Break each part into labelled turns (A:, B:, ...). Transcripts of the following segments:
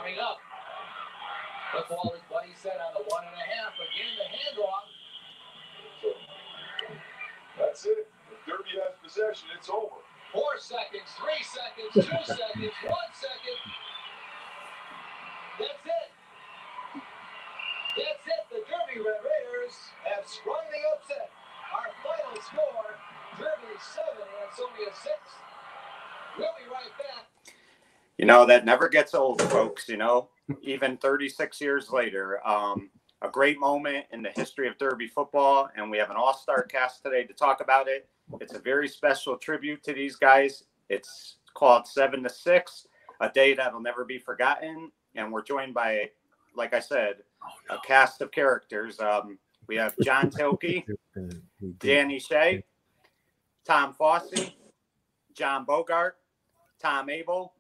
A: coming up. The ball is what he said on the 1.5. Again, the handoff.
B: So that's it. If Derby has possession, it's over.
A: 4 seconds, 3 seconds, 2 seconds, 1 second. That's it. That's it. The Derby Red Raiders have sprung the upset. Our final score, Derby 7, Ansonia 6. We'll be right back.
C: You know, that never gets old, folks, you know, even 36 years later. A great moment in the history of Derby football, and we have an all-star cast today to talk about it. It's a very special tribute to these guys. It's called 7 to 6, a day that'll never be forgotten. And we're joined by, like I said, a cast of characters. We have John Tilki, Danny Shea, Tom Fauci, John Bogart, Tom Abel,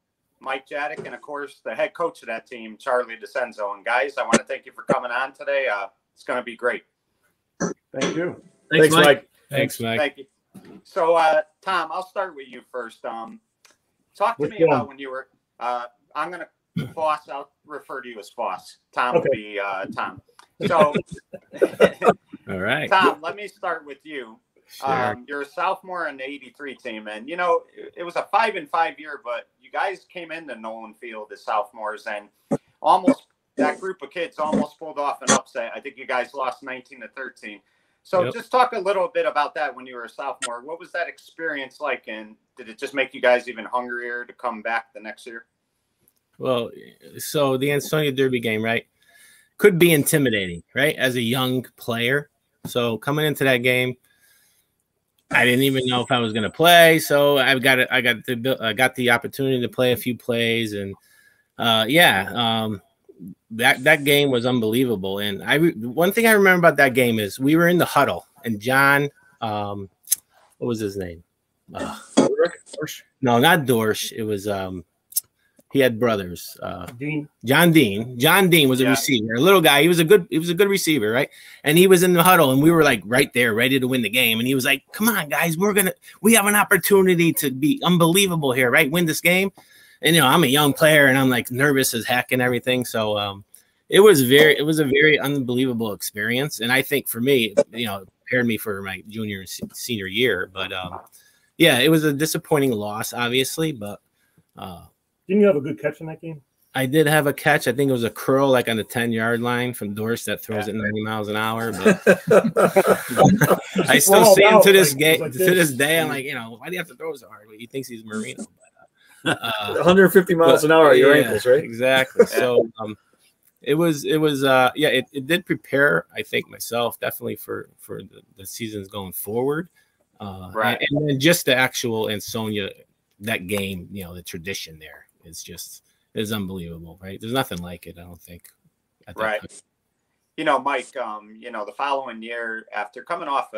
C: Mike Jadach, and of course the head coach of that team, Charlie Dicenso. And guys, I want to thank you for coming on today. It's going to be great.
D: Thank you.
E: Thanks, Mike.
D: Thanks, Mike.
C: Thank you. So, Tom, I'll start with you first. Talk to me about when you were. I'm going to Foss. I'll refer to you as Foss. Tom will be Tom. So,
E: all right,
C: Tom. Let me start with you.
E: Sure.
C: You're a sophomore on the '83 team, and you know it was a 5-5 year, but you guys came into Nolan Field as sophomores, and almost that group of kids almost pulled off an upset. I think you guys lost 19-13. So just talk a little bit about that when you were a sophomore. What was that experience like, and did it just make you guys even hungrier to come back the next year?
E: Well, so the Ansonia Derby game, right, could be intimidating, right, as a young player. So coming into that game, I didn't even know if I was going to play. So I got the opportunity to play a few plays, and that game was unbelievable. And one thing I remember about that game is we were in the huddle, and John, what was his name?
D: Dorsch?
E: No, not Dorsch. It was he had brothers.
D: Dean.
E: John Dean. John Dean was a receiver, a little guy. He was a good receiver, right? And he was in the huddle, and we were like right there, ready to win the game. And he was like, "Come on, guys, we have an opportunity to be unbelievable here, right? Win this game." And you know, I'm a young player, and I'm like nervous as heck and everything. So it was a very unbelievable experience. And I think for me, you know, it prepared me for my junior and senior year. But it was a disappointing loss, obviously, but
D: didn't you have a good catch in that game?
E: I did have a catch. I think it was a curl like on the 10-yard line from Dorsch that throws it 90 miles an hour. But I still see him to this day. I'm like, you know, why do you have to throw so hard? He thinks he's Marino. But,
D: 150 miles an hour at your ankles, right?
E: Exactly. So it did prepare, I think, myself definitely for the seasons going forward.
C: Right.
E: And then just the actual Ansonia, that game, you know, the tradition there is unbelievable, right? There's nothing like it, I don't think.
C: Right. You know, Mike, you know, the following year after coming off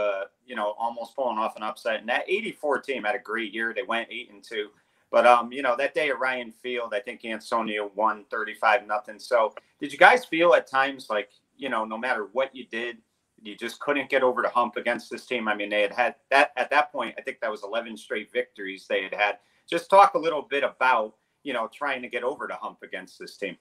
C: almost pulling off an upset, and that 84 team had a great year. They went 8-2. But, you know, that day at Ryan Field, I think Ansonia won 35-0. So did you guys feel at times like, you know, no matter what you did, you just couldn't get over the hump against this team? I mean, they had that at that point. I think that was 11 straight victories they had. Just talk a little bit about, you know, trying to get over the hump against this team.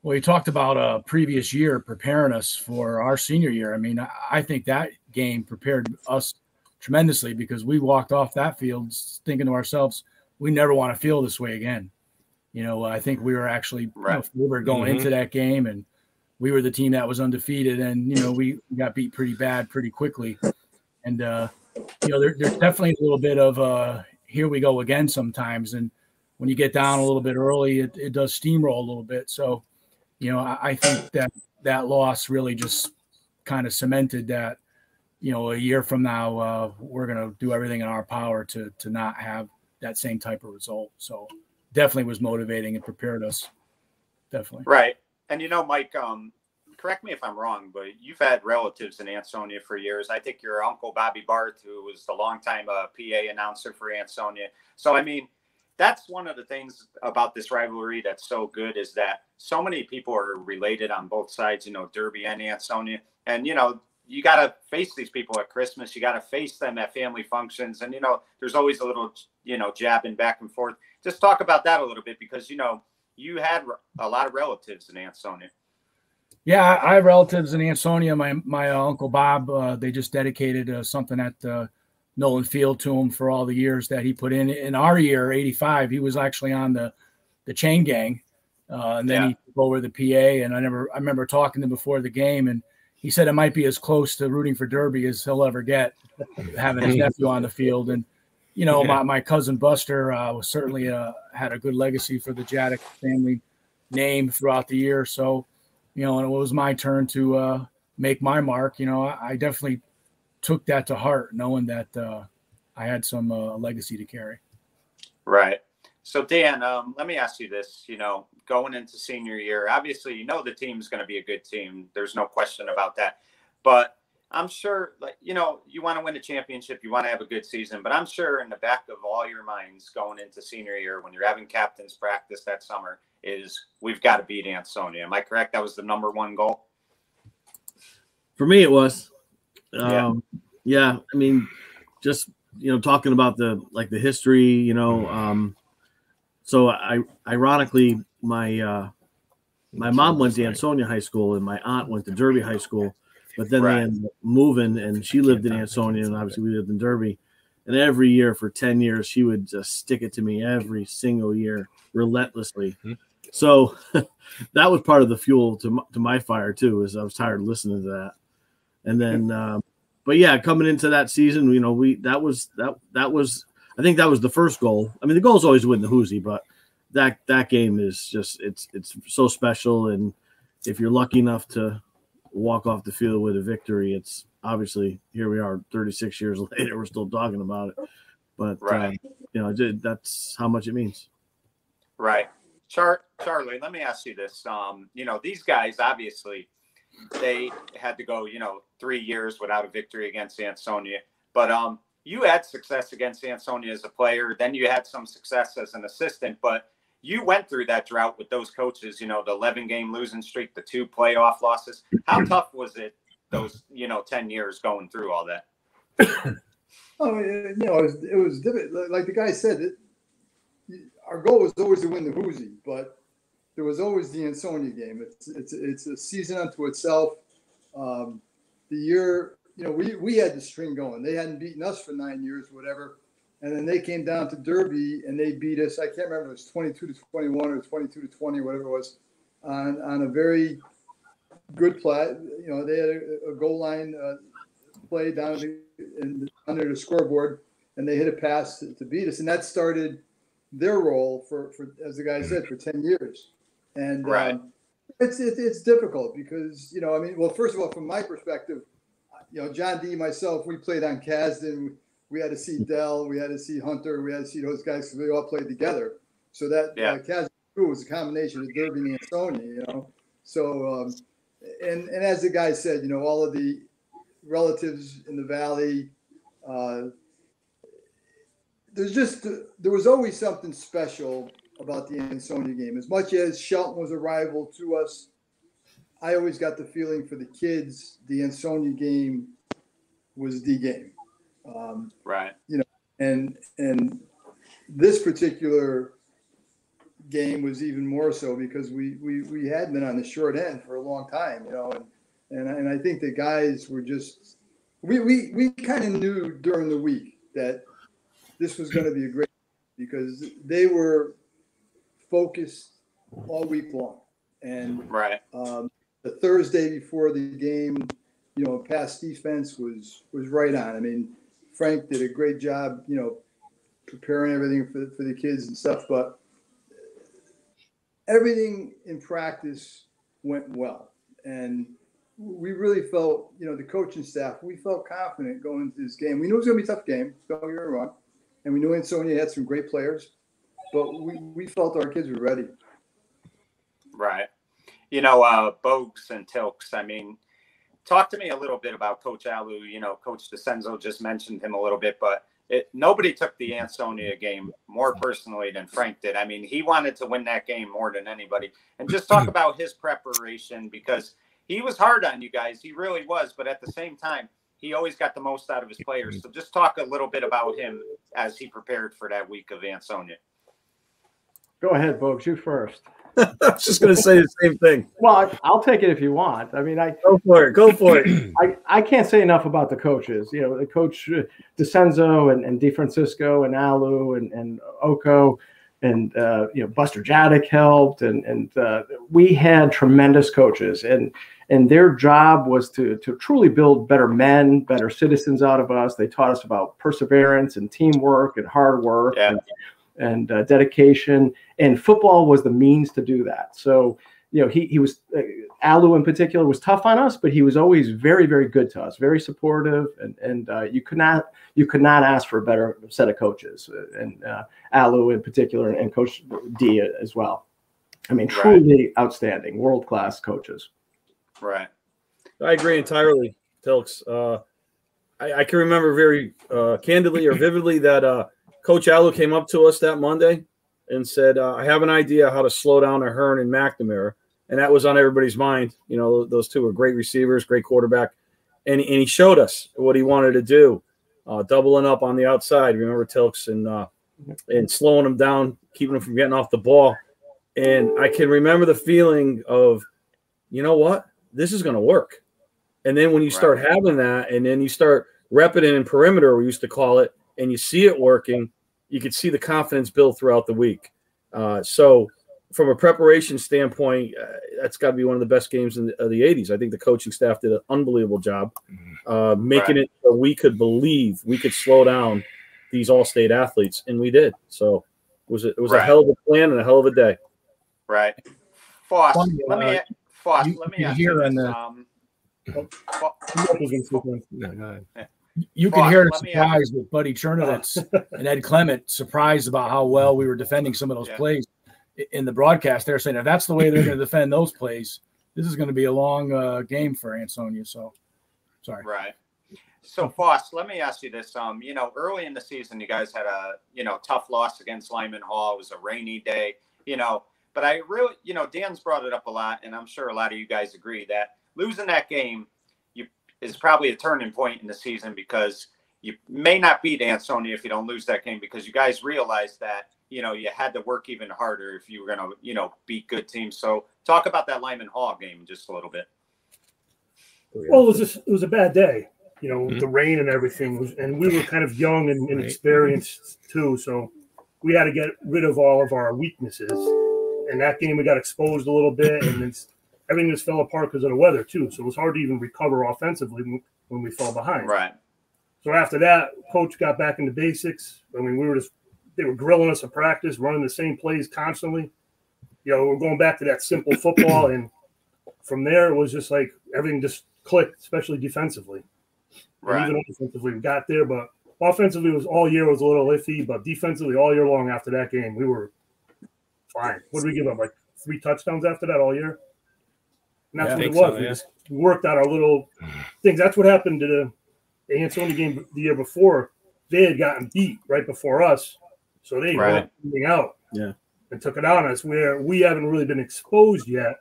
F: Well, you talked about a previous year preparing us for our senior year. I mean, I think that game prepared us tremendously because we walked off that field thinking to ourselves, we never want to feel this way again. You know, I think we were actually we were going into that game, and we were the team that was undefeated, and, you know, we got beat pretty bad pretty quickly. And, you know, there's definitely a little bit of here we go again sometimes. And when you get down a little bit early, it does steamroll a little bit. So, you know, I think that loss really just kind of cemented that, you know, a year from now, we're going to do everything in our power to not have that same type of result. So definitely was motivating and prepared us. Definitely.
C: Right. And, you know, Mike, correct me if I'm wrong, but you've had relatives in Ansonia for years. I think your uncle, Bobby Barth, who was the longtime PA announcer for Ansonia. So, I mean, that's one of the things about this rivalry that's so good is that so many people are related on both sides, you know, Derby and Ansonia. And, you know, you got to face these people at Christmas. You got to face them at family functions. And, you know, there's always a little, you know, jabbing back and forth. Just talk about that a little bit because, you know, you had a lot of relatives in Ansonia.
F: Yeah, I have relatives in Ansonia. My Uncle Bob, they just dedicated something at Nolan Field to him for all the years that he put in. In our year, 85, he was actually on the chain gang. And then he took over the PA. And I remember talking to him before the game, and he said it might be as close to rooting for Derby as he'll ever get, having his nephew on the field. And, you know, my cousin Buster was certainly had a good legacy for the Jadach family name throughout the year. So, you know, and it was my turn to make my mark. You know, I definitely took that to heart, knowing that I had some legacy to carry.
C: Right. So, Dan, let me ask you this. You know, going into senior year, obviously, you know the team's going to be a good team. There's no question about that. But I'm sure, like, you know, you want to win a championship, you want to have a good season. But I'm sure in the back of all your minds going into senior year, when you're having captains practice that summer, is we've got to beat Ansonia. Am I correct? That was the number one goal?
G: For me, it was.
C: Yeah.
G: I mean, just, you know, talking about the history, you know, so ironically, my mom went to Ansonia High School and my aunt went to Derby High School, but then they ended up moving and she lived in Ansonia and obviously we lived in Derby. And every year for 10 years, she would just stick it to me every single year relentlessly. Mm-hmm. So that was part of the fuel to my fire too, is I was tired of listening to that. And then, but yeah, coming into that season, you know, that was, I think that was the first goal. I mean, the goal is always to win the Hoosie, but that game is just, it's so special. And if you're lucky enough to walk off the field with a victory, it's obviously, here we are 36 years later, we're still talking about it. But, you know, that's how much it means.
C: Right. Charlie, let me ask you this. You know, these guys, obviously, they had to go, you know, 3 years without a victory against Ansonia. But you had success against Ansonia as a player. Then you had some success as an assistant. But you went through that drought with those coaches, you know, the 11-game losing streak, the 2 playoff losses. How tough was it, those, you know, 10 years going through all that?
H: Oh, you know, it was difficult. Like the guy said, our goal was always to win the Hoosie, but there was always the Ansonia game. It's a season unto itself. The year, you know, we had the string going. They hadn't beaten us for 9 years, whatever. And then they came down to Derby and they beat us. I can't remember if it was 22-21 or 22-20, whatever it was, on a very good play. You know, they had a goal line play down under the scoreboard, and they hit a pass to beat us, and that started their role for as the guy said, for 10 years. And it's difficult because, you know, I mean, well, first of all, from my perspective, you know, John D, myself, we played on Kasdan. We had to see Dell, we had to see Hunter, we had to see those guys because we all played together. So that Kasdan crew was a combination of Derby and Ansonia, you know. So and as the guy said, you know, all of the relatives in the valley, there was always something special about the Ansonia game. As much as Shelton was a rival to us, I always got the feeling for the kids, the Ansonia game was the game. You know, and this particular game was even more so because we had been on the short end for a long time, you know, and I think the guys were just we kind of knew during the week that this was going to be a great because they were focused all week long. And the Thursday before the game, you know, pass defense was right on. I mean, Frank did a great job, you know, preparing everything for the kids and stuff, but everything in practice went well. And we really felt, you know, the coaching staff, we felt confident going into this game. We knew it was going to be a tough game, don't get me wrong. And we knew Ansonia had some great players, but we felt our kids were ready.
C: Right. You know, Bogues and Tilks, I mean, talk to me a little bit about Coach Alu. You know, Coach Dicenso just mentioned him a little bit, but nobody took the Ansonia game more personally than Frank did. I mean, he wanted to win that game more than anybody. And just talk about his preparation because he was hard on you guys. He really was. But at the same time, he always got the most out of his players. So just talk a little bit about him as he prepared for that week of Ansonia.
D: Go ahead, folks. You first. I was just going to say the same thing.
I: Well, I'll take it if you want. I mean,
D: Go for it. Go for it.
I: I can't say enough about the coaches. You know, the coach Dicenso and DeFrancisco and Alu and Oko and Buster Jadach helped, and we had tremendous coaches, and their job was to truly build better men, better citizens out of us. They taught us about perseverance and teamwork and hard work and dedication, and football was the means to do that. So, he was Alu in particular was tough on us, but he was always very, very good to us, very supportive, and you could not ask for a better set of coaches, and Alu in particular, and Coach D as well. I mean, truly outstanding, world-class coaches.
C: Right.
D: I agree entirely, Tilks. I can remember very candidly or vividly that Coach Alu came up to us that Monday and said, I have an idea how to slow down Ahern and McNamara. And that was on everybody's mind. Those two were great receivers, great quarterback. And he showed us what he wanted to do, doubling up on the outside. Remember Tilks and slowing them down, keeping them from getting off the ball. And I can remember the feeling of, you know what? This is going to work. And then when you start having that, and then you start repping it in perimeter, we used to call it, and you see it working, you could see the confidence build throughout the week. So from a preparation standpoint, that's got to be one of the best games of the 80s. I think the coaching staff did an unbelievable job making it so we could believe we could slow down these all-state athletes, and we did. So it was a hell of a plan and a hell of a day.
C: Right. Foss, let me ask you this.
F: You can hear the surprise with Buddy Chernowitz and Ed Clement, surprised about how well we were defending some of those plays in the broadcast. They're saying if that's the way they're going to defend those plays, this is going to be a long game for Ansonia. So, sorry.
C: Right. So, Foss, let me ask you this. Early in the season, you guys had a tough loss against Lyman Hall. It was a rainy day. But I really, Dan's brought it up a lot, and I'm sure a lot of you guys agree that losing that game is probably a turning point in the season, because you may not beat Ansonia if you don't lose that game, because you guys realized that, you had to work even harder if you were going to, beat good teams. So talk about that Lyman Hall game just a little bit.
J: Well, it was a bad day, the rain and everything, and we were kind of young and inexperienced too. So we had to get rid of all of our weaknesses. And that game, we got exposed a little bit, and everything just fell apart because of the weather too. So it was hard to even recover offensively when we fell behind.
C: Right.
J: So after that, coach got back into basics. I mean, they were grilling us at practice, running the same plays constantly. We're going back to that simple football, and from there it was just like everything just clicked, especially defensively. Right. And even offensively, we got there, but offensively all year was a little iffy, but defensively all year long after that game, we were fine. What did we give up? Like 3 touchdowns after that all year? And that's what it was. We just worked out our little things. That's what happened to the Ansonia game the year before. They had gotten beat right before us, so they worked everything out and took it on us, where we haven't really been exposed yet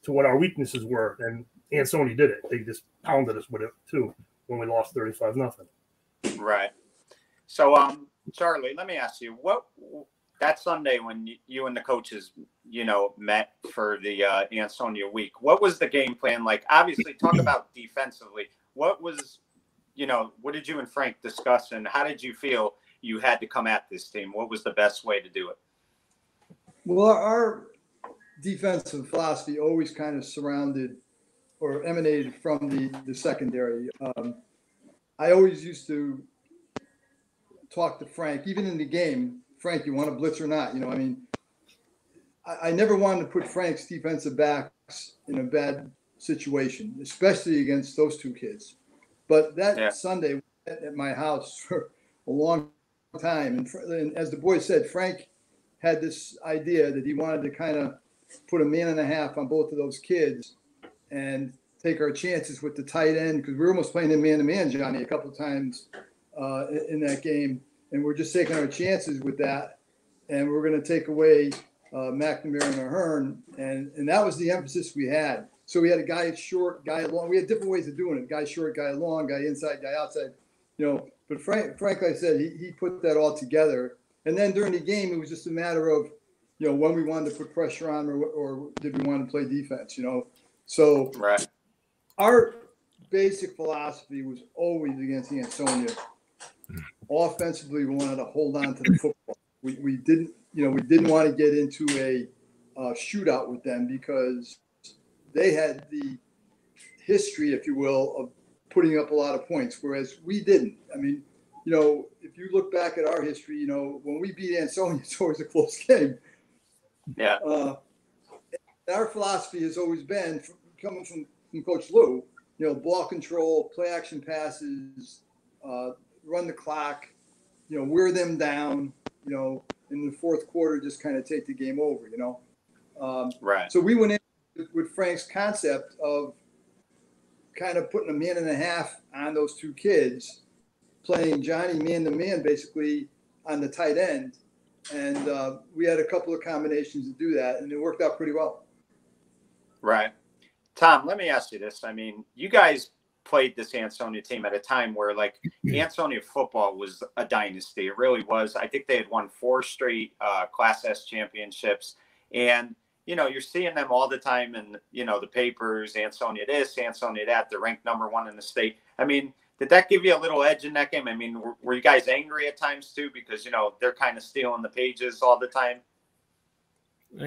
J: to what our weaknesses were. And Ansonia did it. They just pounded us with it too when we lost 35-0.
C: Right. So, Charlie, let me ask you, what that Sunday when you and the coaches, met for the Ansonia week, what was the game plan like? Obviously, talk about defensively. What was, what did you and Frank discuss, and how did you feel you had to come at this team? What was the best way to do it?
H: Well, our defensive philosophy always kind of surrounded or emanated from the secondary. I always used to talk to Frank, even in the game. Frank, you want to blitz or not? I never wanted to put Frank's defensive backs in a bad situation, especially against those two kids. But that Sunday at my house for a long time, and as the boys said, Frank had this idea that he wanted to kind of put a man and a half on both of those kids and take our chances with the tight end, because we were almost playing in man-to-man, Johnny, a couple of times in that game. And we're just taking our chances with that. And we're going to take away McNamara and Ahern. And that was the emphasis we had. So we had a guy short, guy long. We had different ways of doing it. Guy short, guy long, guy inside, guy outside. But Frank, like I said, he put that all together. And then during the game, it was just a matter of you know, when we wanted to put pressure on or did we want to play defense, you know? So
C: Right.
H: our basic philosophy was always against Ansonia. Offensively, we wanted to hold on to the football. We didn't, you know, we didn't want to get into a shootout with them because they had the history, if you will, of putting up a lot of points, whereas we didn't. I mean, you know, if you look back at our history, you know, when we beat Ansonia, it's always a close game.
C: Yeah.
H: Our philosophy has always been, coming from Coach Lou, you know, ball control, play action passes, run the clock, you know, wear them down, you know, in the fourth quarter, just kind of take the game over, you know.
C: Right.
H: So we went in with Frank's concept of kind of putting a man and a half on those two kids, playing Johnny man-to-man basically on the tight end. And we had a couple of combinations to do that, and it worked out pretty well.
C: Right. Tom, let me ask you this. I mean, you guys played this Ansonia team at a time where, like, Ansonia football was a dynasty. It really was. I think they had won 4 straight Class S championships. And, you know, you're seeing them all the time in, you know, the papers, Ansonia this, Ansonia that. They're ranked #1 in the state. I mean, did that give you a little edge in that game? I mean, were you guys angry at times too? Because, you know, they're kind of stealing the pages all the time.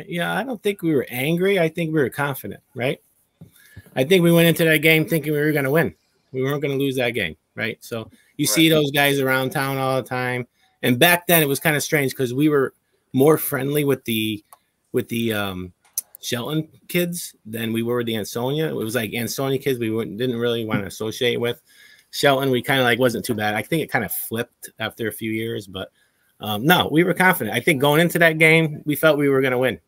E: Yeah, I don't think we were angry. I think we were confident, right? I think we went into that game thinking we were going to win. We weren't going to lose that game, right? So you see those guys around town all the time. And back then it was kind of strange because we were more friendly with the Shelton kids than we were with the Ansonia. It was like Ansonia kids we didn't really want to associate with. Shelton, we kind of like wasn't too bad. I think it kind of flipped after a few years, but no, we were confident. I think going into that game, we felt we were going to win.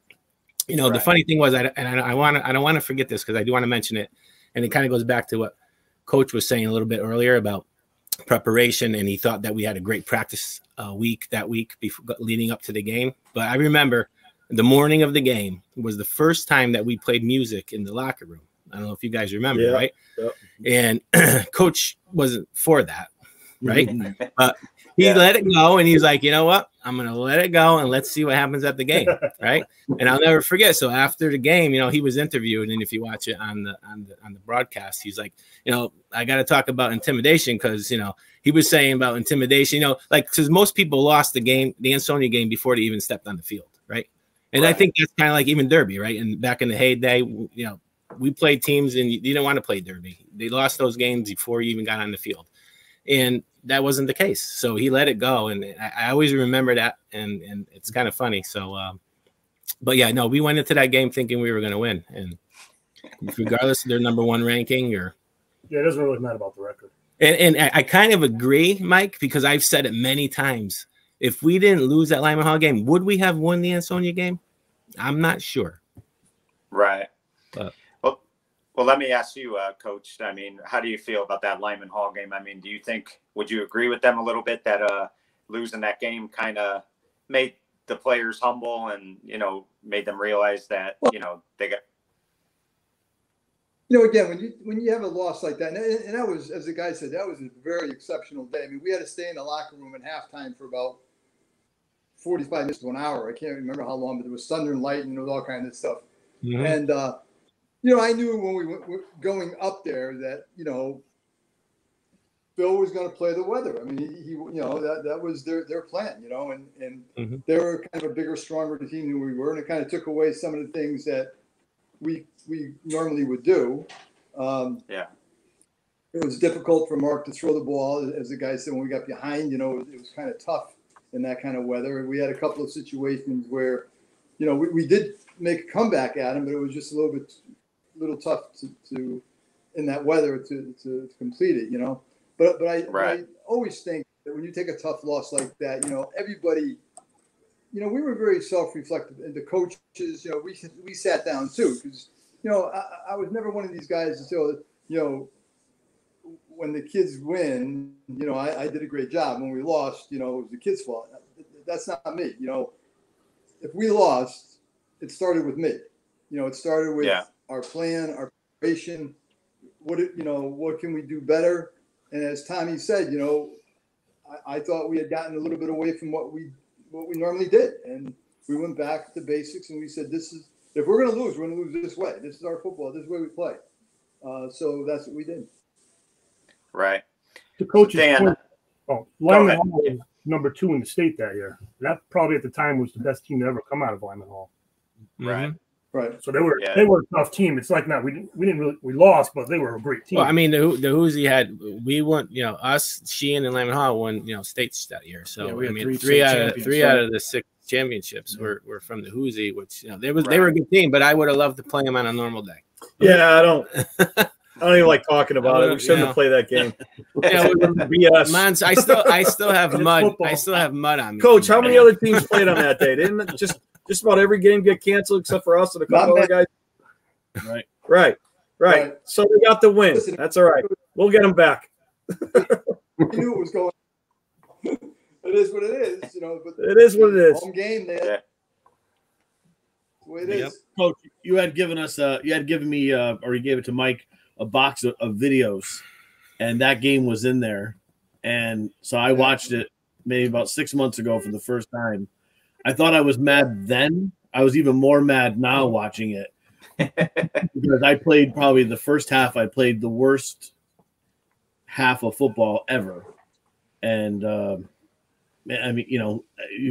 E: You know, the funny thing was, I don't want to forget this because I do want to mention it, and it kind of goes back to what Coach was saying a little bit earlier about preparation, and he thought that we had a great practice week before leading up to the game. But I remember the morning of the game was the first time that we played music in the locker room. I don't know if you guys remember, right? Yep. And Coach wasn't for that, right? But he let it go, and he's like, you know what? I'm going to let it go, and let's see what happens at the game, right? And I'll never forget. So after the game, you know, he was interviewed, and if you watch it on the broadcast, he's like, you know, I got to talk about intimidation because, you know, he was saying about intimidation, you know, like because most people lost the game, the Ansonia game, before they even stepped on the field, right? And I think that's kind of like even Derby, right? And back in the heyday, you know, we played teams and you didn't want to play Derby. They lost those games before you even got on the field. And that wasn't the case. So he let it go. And I always remember that. And it's kind of funny. So, but yeah, no, we went into that game thinking we were going to win. And regardless of their #1 ranking or.
J: Yeah, it doesn't really matter about the record.
E: And I kind of agree, Mike, because I've said it many times. If we didn't lose that Lyman Hall game, would we have won the Ansonia game? I'm not sure.
C: Right. Well, let me ask you, Coach. I mean, how do you feel about that Lyman Hall game? I mean, would you agree with them a little bit that losing that game kind of made the players humble and, you know, made them realize that, you know, they got.
H: You know, again, when you have a loss like that, and that was, as the guy said, that was a very exceptional day. I mean, we had to stay in the locker room at halftime for about 45 minutes to an hour. I can't remember how long, but there was thunder and lightning, there was all kinds of stuff. Mm-hmm. And, you know, I knew when we were going up there that, you know, Bill was going to play the weather. I mean, he you know, that was their plan, you know, and mm-hmm. They were kind of a bigger, stronger team than we were, and it kind of took away some of the things that we normally would do.
C: Yeah.
H: It was difficult for Mark to throw the ball, as the guy said, when we got behind, you know, it was kind of tough in that kind of weather. We had a couple of situations where, you know, we did make a comeback at him, but it was just a little tough to in that weather to complete it, you know. But I always think that when you take a tough loss like that, you know, everybody, you know, we were very self-reflective, and the coaches, you know, we sat down too, because, you know, I was never one of these guys to say, you know, when the kids win, you know, I did a great job. When we lost, you know, it was the kids' fault. That's not me. You know, if we lost, it started with me. You know, it started with our plan, our preparation. What can we do better? And as Tommy said, you know, I thought we had gotten a little bit away from what we normally did. And, we went back to basics and we said, this is, if we're going to lose, we're going to lose this way. This is our football. This is the way we play. So that's what we did.
C: Right.
J: The coach's
C: Dan,
J: point, Lyman Hall was number 2 in the state that year. That probably at the time was the best team to ever come out of Lyman Hall.
C: Right.
H: Right.
J: So they were a tough team. It's like we lost, but they were a great team.
E: Well, I mean, the Hoosie had us, Sheehan and Lyman Hall won states that year. So
F: we had
E: I mean,
F: 3
E: out of the 6 championships were from the Hoosie, which they were a good team, but I would have loved to play them on a normal day.
D: Yeah, I don't even like talking about it. We shouldn't have played that game. BS.
E: Man, I still have mud.
J: Football.
E: I still have mud on me.
D: Coach, how many other teams played on that day? Didn't just about every game get canceled except for us and a couple other guys? Right. So we got the win. That's all right. We'll get them back.
H: We knew it was going. It is what it is, But
D: it is what it is.
H: Home game, man. Yeah. The way it is.
G: Coach, you had given me, or you gave it to Mike, a box of videos, and that game was in there, and so I watched it maybe about 6 months ago for the first time. I thought I was mad then. I was even more mad now watching it because I played probably the first half. I played the worst half of football ever, and I mean, you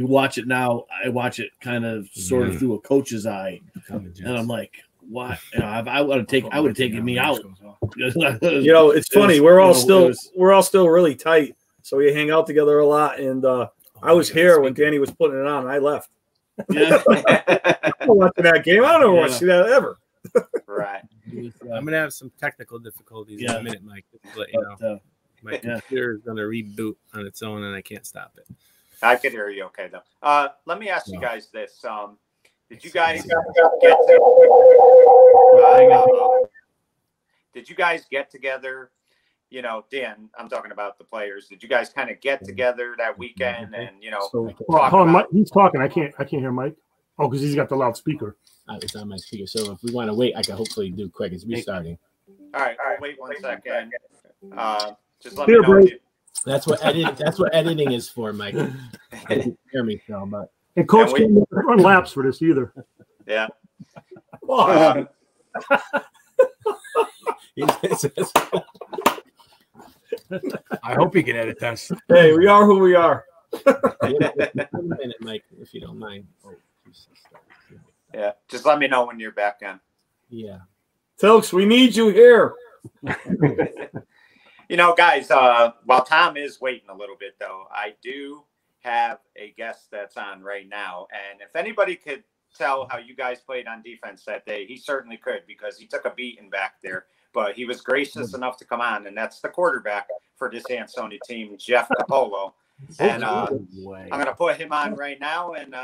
G: watch it now. I watch it kind of sort of through a coach's eye, and I'm like, "What? I would have taken me out."
D: It's funny. We're all still really tight, so we hang out together a lot. And I was here when Danny was putting it on. And I left.
G: Yeah,
D: I'm watching that game. I don't want to see that ever.
C: Right.
E: I'm gonna have some technical difficulties in a minute, Mike. But, my computer is gonna reboot on its own, and I can't stop it.
C: I could hear you okay though. Let me ask you guys this: did you guys get together? Dan, I'm talking about the players. Did you guys kind of get together that weekend and
J: hold on, Mike, he's talking. I can't hear Mike. Oh, because he's got the loudspeaker.
E: It's on my speaker. So if we want to wait, I can hopefully do quick. It's restarting.
C: All right, wait 1 second. Just let me know.
E: That's what editing is for, Mike. Hear me, so, but
J: and Coach can't run laps for this either.
C: Yeah.
F: I hope he can edit this.
D: Hey, we are who we are.
E: A minute, Mike, if you don't mind.
C: Yeah, just let me know when you're back in.
E: Yeah.
D: Tilks, we need you here.
C: Guys, while Tom is waiting a little bit, though, I do have a guest that's on right now. And if anybody could tell how you guys played on defense that day, he certainly could, because he took a beating back there. But he was gracious enough to come on, and that's the quarterback for this Ansonia team, Jeff Coppola. And I'm going to put him on right now. And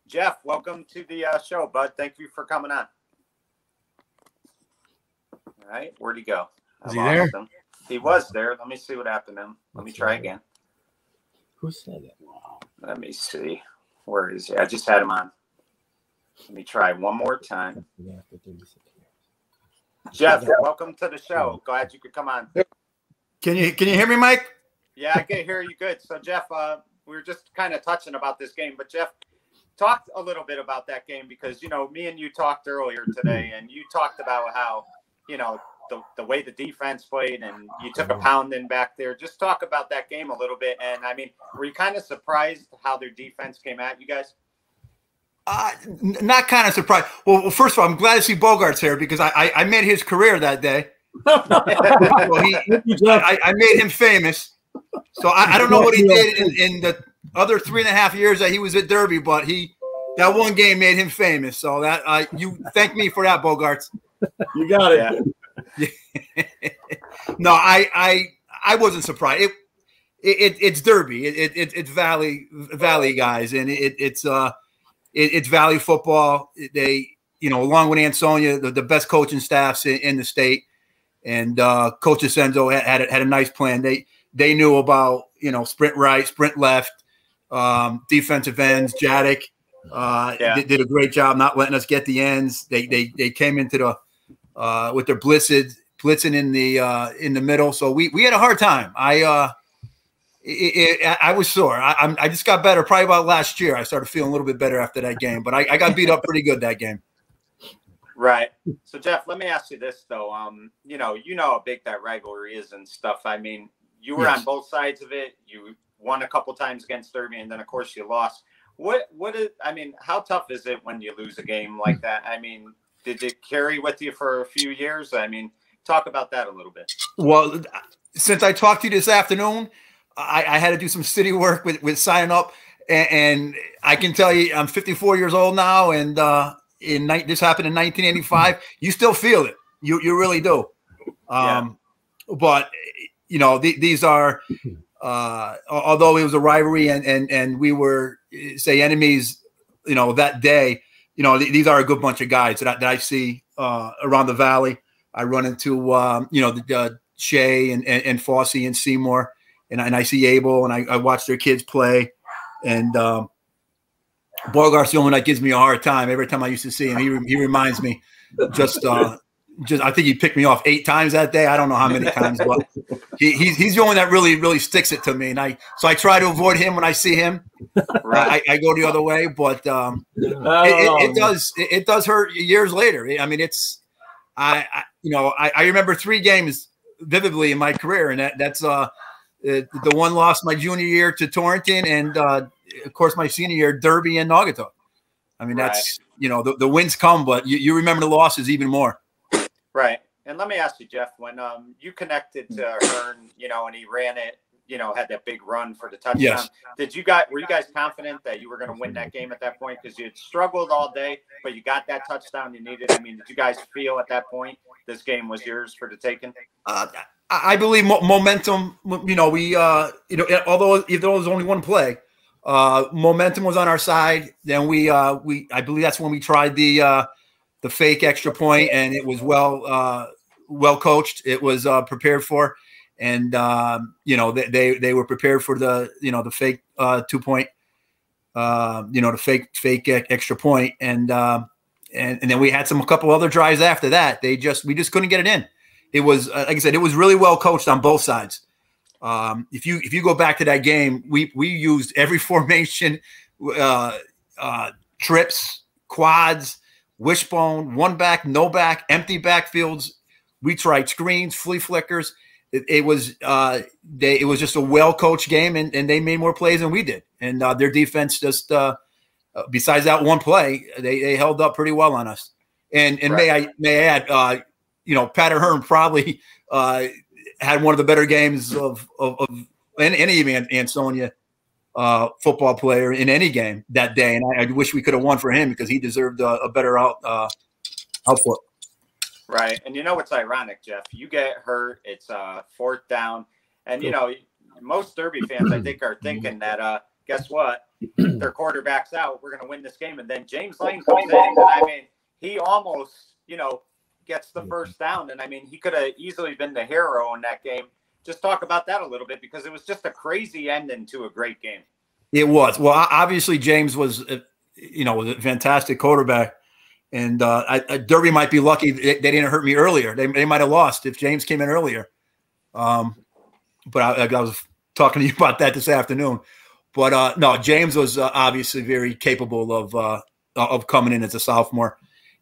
C: Jeff, welcome to the show, bud. Thank you for coming on. All right, where'd he go?
F: Is he there?
C: He was there. Let me see what happened to him. Let me try again.
E: Who said that? Wow.
C: Let me see. Where is he? I just had him on. Let me try one more time. Jeff, welcome to the show. Glad you could come on.
K: Can you hear me, Mike?
C: Yeah, I can hear you good. So, Jeff, we were just kind of touching about this game, but Jeff, talk a little bit about that game because, me and you talked earlier today, and you talked about how, the way the defense played, and you took a pounding back there. Just talk about that game a little bit. And, I mean, were you kind of surprised how their defense came at you guys?
K: Not kind of surprised. Well, first of all, I'm glad to see Bogart's here because I made his career that day. Well, I made him famous. So I don't know what he did in the other 3.5 years that he was at Derby, but that one game made him famous. So that you thank me for that, Bogarts.
D: You got it.
K: Yeah. No, I wasn't surprised. It's Derby. It's Valley guys, and it's Valley football. They, along with Ansonia, the best coaching staffs in the state, and Coach Dicenso had a nice plan. They knew about sprint right, sprint left, defensive ends. Jadach did a great job not letting us get the ends. They came into the with their blitzing in the middle. So we had a hard time. I was sore. I just got better. Probably about last year, I started feeling a little bit better after that game. But I got beat up pretty good that game.
C: Right. So Jeff, let me ask you this though. You know how big that rivalry is and stuff. I mean, you were on both sides of it. You won a couple times against Derby, and then of course you lost. How tough is it when you lose a game like that? I mean, did it carry with you for a few years? I mean, talk about that a little bit.
K: Well, since I talked to you this afternoon, I had to do some city work with signing up, and I can tell you, I'm 54 years old now, and this happened in 1985. You still feel it. You really do. But you know, these are, although it was a rivalry and we were, say, enemies, you know, that day, you know, these are a good bunch of guys that I see around the valley. I run into, you know, the Shea and Fauci and Seymour, and I see Abel, and I watch their kids play. And Bogart's the only one that gives me a hard time. Every time I used to see him, he reminds me just I think he picked me off 8 times that day. I don't know how many times, but he's the one that really sticks it to me. And so I try to avoid him when I see him. Right. I go the other way, but it does hurt years later. I mean, I remember 3 games vividly in my career, and that's the one loss my junior year to Torrington, and of course my senior year, Derby and Naugatuck. I mean, that's, you know, the wins come, but you remember the losses even more.
C: Right. And let me ask you, Jeff, when you connected to Hearn, you know, and he ran it, you know, had that big run for the touchdown.
K: Yes.
C: Were you guys confident that you were going to win that game at that point? Because you had struggled all day, but you got that touchdown you needed. I mean, did you guys feel at that point this game was yours for the taking?
K: I believe momentum, you know, although there was only one play, momentum was on our side. Then I believe that's when we tried the fake extra point, and it was well coached. It was prepared for, and you know, they were prepared for the fake 2-point, the fake extra point, and then we had a couple other drives after that. We just couldn't get it in. It was like I said, it was really well coached on both sides. If you go back to that game, we used every formation, trips, quads, wishbone, one back, no back, empty backfields. We tried screens, flea flickers. It was just a well coached game, and they made more plays than we did. And their defense just besides that one play, they held up pretty well on us. And right. may I add, you know, Pat Hearn probably had one of the better games of any Ansonia football player in any game that day, and I wish we could have won for him because he deserved a better output.
C: Right, and you know what's ironic, Jeff? You get hurt, it's 4th down, and you know most Derby fans, I think, are thinking that guess what? Their quarterback's out. We're going to win this game, and then James Lane comes in, and I mean, he almost, you know, gets the 1st down, and I mean, he could have easily been the hero in that game. Just talk about that a little bit, because it was just a crazy ending to a great game.
K: It was. Well, obviously James was, you know, was a fantastic quarterback, and Derby might be lucky they didn't hurt me earlier. They might have lost if James came in earlier. But I was talking to you about that this afternoon. But no, James was obviously very capable of coming in as a sophomore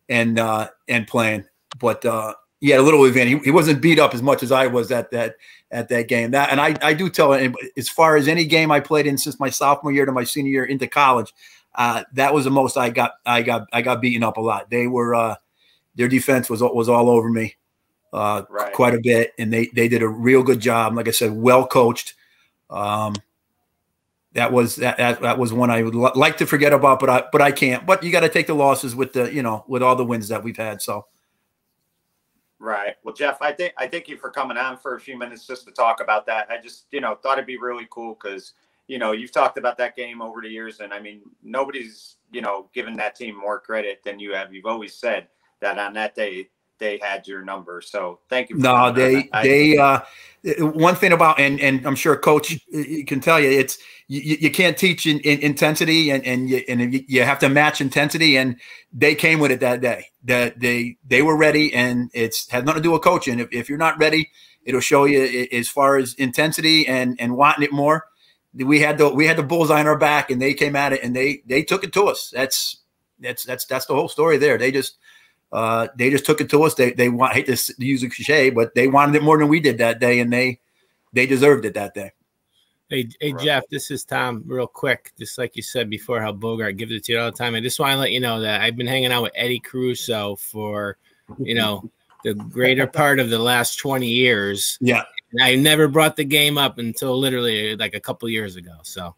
K: and playing. But he had a little advantage. He wasn't beat up as much as I was at that game. And I do tell him, as far as any game I played in since my sophomore year to my senior year into college, that was the most I got beaten up a lot. They were their defense was all over me right. quite a bit, and they did a real good job. Like I said, well coached. That was one I would like to forget about, but I can't. But you got to take the losses with with all the wins that we've had. So.
C: Right. Well, Jeff, I thank you for coming on for a few minutes just to talk about that. I just, thought it'd be really cool because, you've talked about that game over the years. And I mean, nobody's, given that team more credit than you have. You've always said that on that day, they had your number. So thank you. For
K: No, one thing about, and I'm sure Coach can tell you, it's you can't teach in intensity, and you have to match intensity, and they came with it that day. That they were ready, and it's has nothing to do with coaching. If you're not ready, it'll show you as far as intensity and wanting it more. We had the bullseye on our back, and they came at it, and they took it to us. That's the whole story there. They just took it to us. They hate to use a cliche, but they wanted it more than we did that day, and they deserved it that day.
E: Hey, Jeff, this is Tom. Real quick, just like you said before, how Bogart gives it to you all the time. I just want to let you know that I've been hanging out with Eddie Caruso for, the greater part of the last 20 years.
K: Yeah,
E: and I never brought the game up until literally like a couple years ago. So,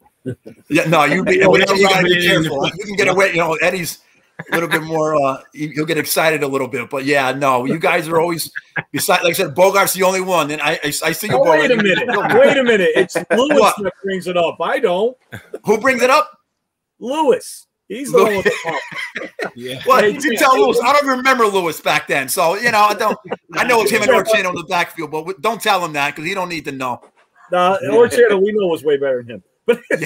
K: yeah, no, you gotta be careful. You can get away. Eddie's a little bit more. He'll get excited a little bit, but yeah, no, you guys are always. Besides, like I said, Bogart's the only one. And I see you.
D: Oh, wait a minute. It's Lewis that brings it up. I don't.
K: Who brings it up?
D: Lewis. He's the one with the pump.
E: Yeah.
K: Well, you tell Lewis. I don't remember Lewis back then, so I don't. I know it's him and Orchano on the backfield, but don't tell him that because he don't need to know.
D: Orchano, we know was way better than him. But this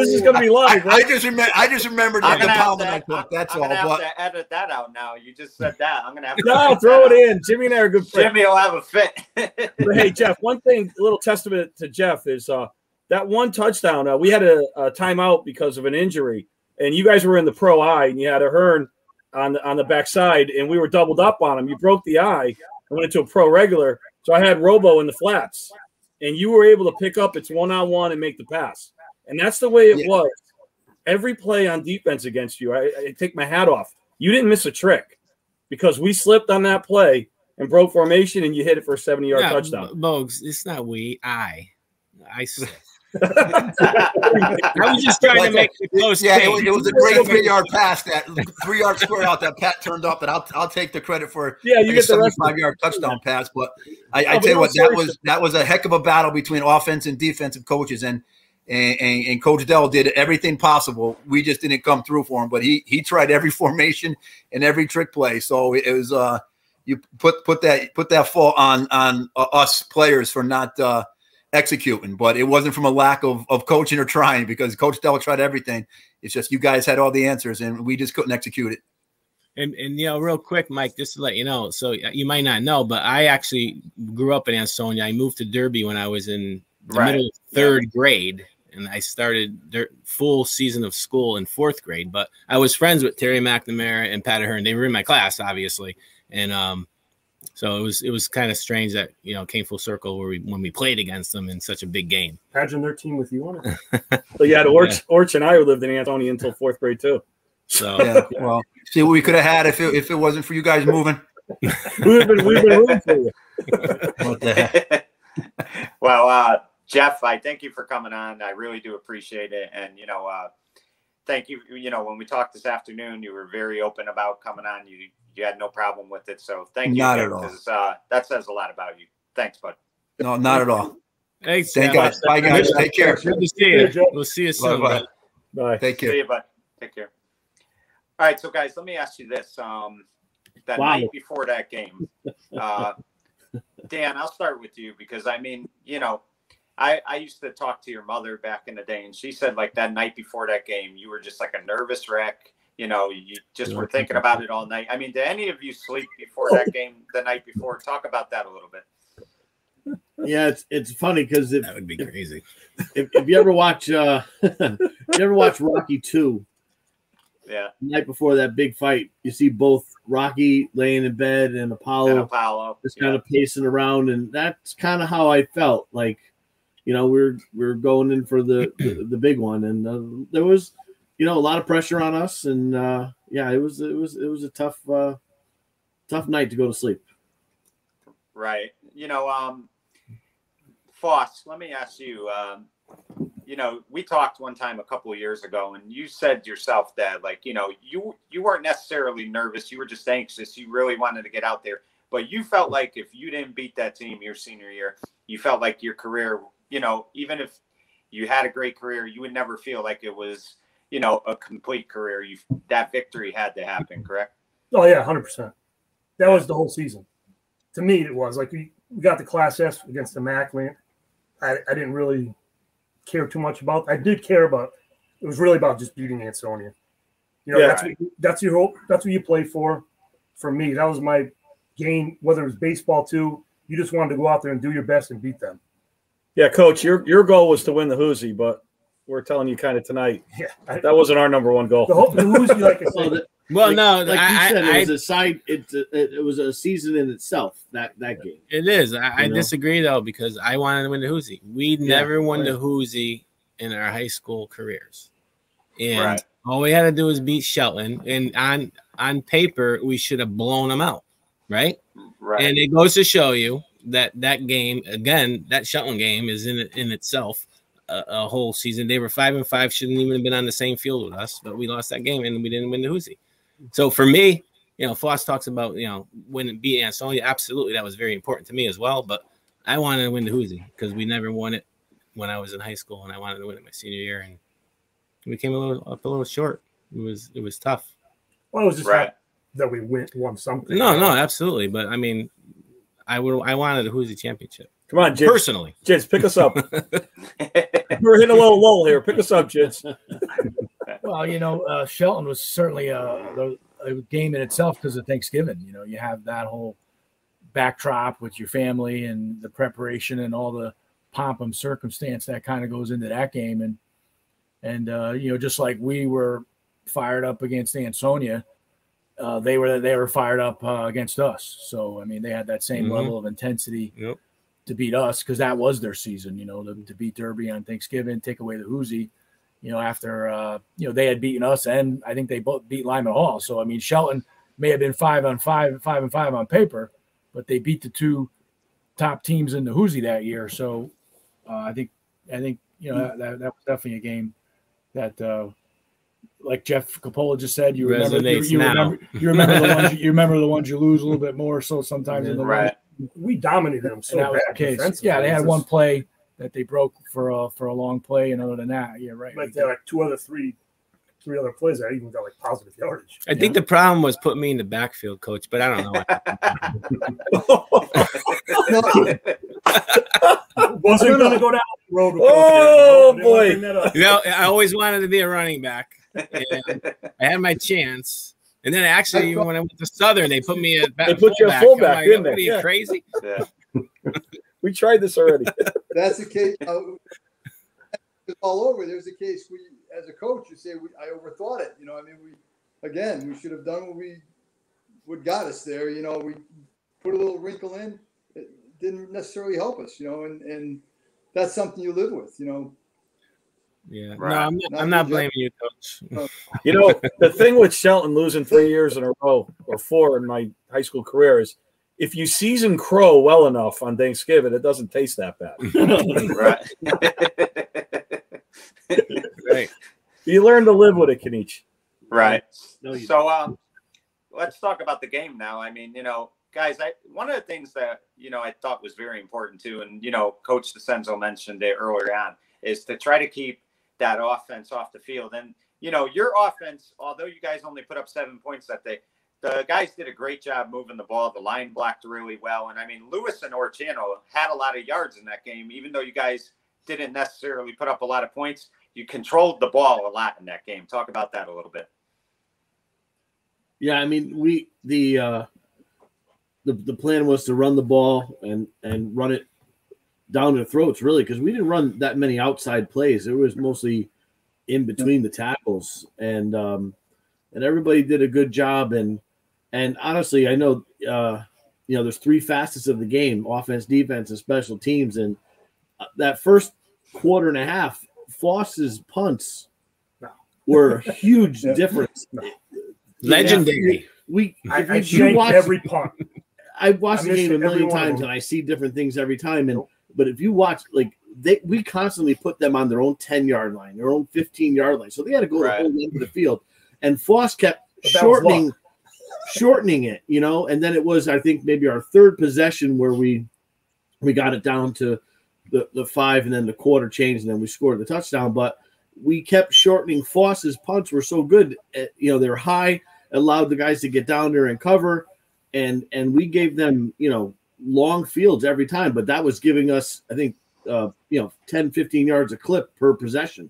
D: is going to be live. Right?
K: I just remembered the pound that I took. That's all.
C: I'm going to have to edit that out now. You just said that. I'm going to have to.
D: No, throw it in. Jimmy and I are good friends.
C: Jimmy will have a fit.
D: But hey, Jeff, one thing, a little testament to Jeff is that one touchdown. We had a timeout because of an injury, and you guys were in the pro eye, and you had a Hearn on the backside, and we were doubled up on him. You broke the eye. I went into a pro regular, so I had Robo in the flats. And you were able to pick up its one-on-one and make the pass. And that's the way it was. Every play on defense against you, I take my hat off. You didn't miss a trick because we slipped on that play and broke formation, and you hit it for a 70-yard touchdown.
E: Bogues, it's not we. I slipped. I was just trying to make it close.
K: Yeah, it was a great 3-yard pass, that 3-yard square out that Pat turned up, and I'll take the credit for
D: you get the
K: 75-yard touchdown pass. But I tell you what, that was a heck of a battle between offense and defensive coaches, and Coach Dell did everything possible. We just didn't come through for him, but he tried every formation and every trick play. So it was you put that fault on us players for not executing, but it wasn't from a lack of coaching or trying, because Coach Dell tried everything. It's just you guys had all the answers and we just couldn't execute it.
E: And real quick, Mike, just to let you know, so you might not know, but I actually grew up in Ansonia. I moved to Derby when I was in the middle of third grade, and I started their full season of school in fourth grade. But I was friends with Terry McNamara and Pat Ahern. They were in my class, obviously, and so it was kind of strange that came full circle when we played against them in such a big game.
J: Imagine their team with you on it.
D: So yeah, Orch and I lived in Ansonia until fourth grade too.
E: So
K: yeah, well, see what we could have had if it wasn't for you guys moving.
D: we've been rooting for you.
K: What the heck?
C: Well, Jeff, I thank you for coming on. I really do appreciate it, and thank you. When we talked this afternoon, you were very open about coming on. You had no problem with it, so thank you.
K: Not at all.
C: That says a lot about you. Thanks, bud.
K: No, not at all.
E: Thanks,
K: guys. Bye, guys. Take care.
E: Good to see you. We'll see you soon.
K: Bye.
D: Bye.
K: Take care.
C: See you, bud. Take care. All right, so guys, let me ask you this: that night before that game, Dan, I'll start with you because I used to talk to your mother back in the day, and she said like that night before that game, you were just like a nervous wreck. You just were thinking about it all night. I mean, did any of you sleep before that game the night before? Talk about that a little bit.
G: Yeah, it's funny because
E: that would be crazy.
G: If you ever watch Rocky 2,
C: yeah,
G: the night before that big fight, you see both Rocky laying in bed and Apollo just kind of pacing around, and that's kind of how I felt. Like, we're going in for the big one, and there was a lot of pressure on us, and it was a tough night to go to sleep.
C: Right. Foss, let me ask you, we talked one time a couple of years ago, and you said yourself that, you weren't necessarily nervous. You were just anxious. You really wanted to get out there. But you felt like if you didn't beat that team your senior year, you felt like your career, even if you had a great career, you would never feel like it was, a complete career. That victory had to happen, correct?
J: Oh yeah, 100%. That was the whole season. To me, it was like we got the Class S against the MAC. I didn't really care too much about. I did care about. It was really about just beating Ansonia. You know, that's what you play for. For me, that was my game. Whether it was baseball too, you just wanted to go out there and do your best and beat them.
D: Yeah, Coach, your goal was to win the Hoosie, but we're telling you kind of tonight, that wasn't our number one goal.
J: The Hoosie, like I said.
G: Like you said, it was a side. It was a season in itself. That game.
E: It is. I disagree though, because I wanted to win the Hoosie. We never won the Hoosie in our high school careers, and all we had to do was beat Shelton. And on paper, we should have blown them out, right?
C: Right.
E: And it goes to show you that game again. That Shelton game is in itself a whole season. They were 5-5, shouldn't even have been on the same field with us, but we lost that game and we didn't win the Hoosie. So for me, Foss talks about, when it beat Ansonia. Absolutely. That was very important to me as well. But I wanted to win the Hoosie because we never won it when I was in high school, and I wanted to win it my senior year. And we came a little short. It was tough.
J: Well, it was just that we won something.
E: No, absolutely. But I mean, I wanted a Hoosie championship.
D: Come on, Jids.
E: Personally.
D: Jids, pick us up. We're hitting a little lull here. Pick us up, Jids.
F: Well, Shelton was certainly a game in itself because of Thanksgiving. You have that whole backdrop with your family and the preparation and all the pomp and circumstance that kind of goes into that game. And just like we were fired up against Ansonia, they were fired up against us. So, I mean, they had that same level of intensity to beat us because that was their season, to beat Derby on Thanksgiving, take away the Hoosie, after, they had beaten us, and I think they both beat Lyman Hall. So, I mean, Shelton may have been 5-5 on paper, but they beat the two top teams in the Hoosie that year. So I think that was definitely a game that, like Jeff Coppola just said, you remember the ones you lose a little bit more. So sometimes in the
C: right.
J: We dominated them so bad.
F: The yeah, they had one play that they broke for a long play, and other than that, right.
J: Like there like three other plays that even got like positive yardage.
E: I think the problem was putting me in the backfield, Coach, but I don't know.
J: Wasn't going to go down the road.
D: Oh boy!
E: I always wanted to be a running back. And I had my chance. And then actually, when I went to Southern, they put me at
D: They put you a fullback, didn't they?
E: What are you, crazy?
C: Yeah.
D: We tried this already.
H: That's the case. It's all over. There's a case we, as a coach, you say I overthought it. We should have done what got us there. We put a little wrinkle in. It didn't necessarily help us. And that's something you live with.
E: Yeah,
C: right.
E: No, I'm not blaming you, Coach.
D: The thing with Shelton losing 3 years in a row or 4 in my high school career is if you season crow well enough on Thanksgiving, it doesn't taste that bad.
E: Right.
D: You learn to live with it, Kenichi.
C: Right.
G: No,
C: So let's talk about the game now. I mean, guys, one of the things that, I thought was very important too, and, Coach Dicenso mentioned it earlier on, is to try to keep that offense off the field. And, your offense, although you guys only put up 7 points that day, the guys did a great job moving the ball. The line blocked really well. And, I mean, Lewis and Orchano had a lot of yards in that game, even though you guys didn't necessarily put up a lot of points. You controlled the ball a lot in that game. Talk about that a little bit.
G: Yeah, I mean, the plan was to run the ball and run it down their throats, really, because we didn't run that many outside plays. It was mostly in between the tackles, and everybody did a good job. And honestly, I know there's 3 facets of the game: offense, defense, and special teams. And that first quarter and a half, Foss's punts were a huge difference.
E: Legendary.
J: You watch every punt.
G: I watched the game a million times, and I see different things every time. But if you watch, we constantly put them on their own 10-yard line, their own 15-yard line, so they had to go the whole length of the field. And Foss kept shortening it, And then it was, I think, maybe our third possession where we got it down to the 5, and then the quarter change, and then we scored the touchdown. But we kept shortening. Foss's punts were so good, they were high. allowed the guys to get down there and cover, and we gave them, long fields every time, but that was giving us, I think, 10, 15 yards a clip per possession.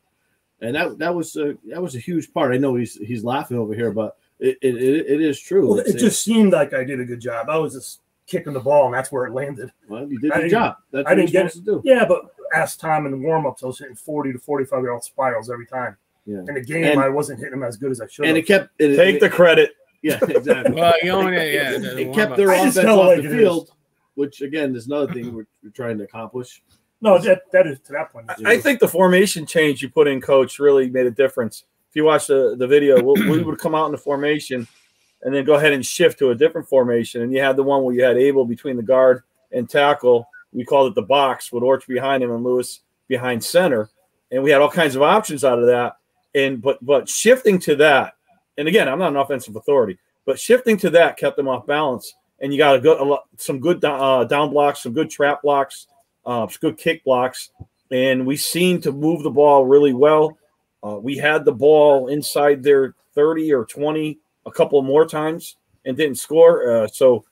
G: And that was a huge part. I know he's laughing over here, but it is true.
J: Well, it just seemed like I did a good job. I was just kicking the ball, and that's where it landed.
G: Well, you did a good job. That's
J: I
G: what
J: didn't
G: you're
J: get
G: supposed to do.
J: Yeah, but ask Tom in the warm-ups, I was hitting 40 to 45-year-old spirals every time.
G: Yeah.
J: In the game, I wasn't hitting them as good as I should have.
G: And it kept
D: take the credit.
G: Yeah, exactly.
E: Well, you own it. Yeah,
G: it kept their offense off the field, which again is another thing we're trying to accomplish.
J: No, that is to that point.
D: I think the formation change you put in, Coach, really made a difference. If you watch the video, we would come out in the formation and then go ahead and shift to a different formation. And you had the one where you had Abel between the guard and tackle. We called it the box with Orch behind him and Lewis behind center. And we had all kinds of options out of that. And but shifting to that, and again, I'm not an offensive authority, but shifting to that kept them off balance. And you got some good down blocks, some good trap blocks, some good kick blocks. And we seemed to move the ball really well. We had the ball inside their 30 or 20 a couple more times and didn't score. So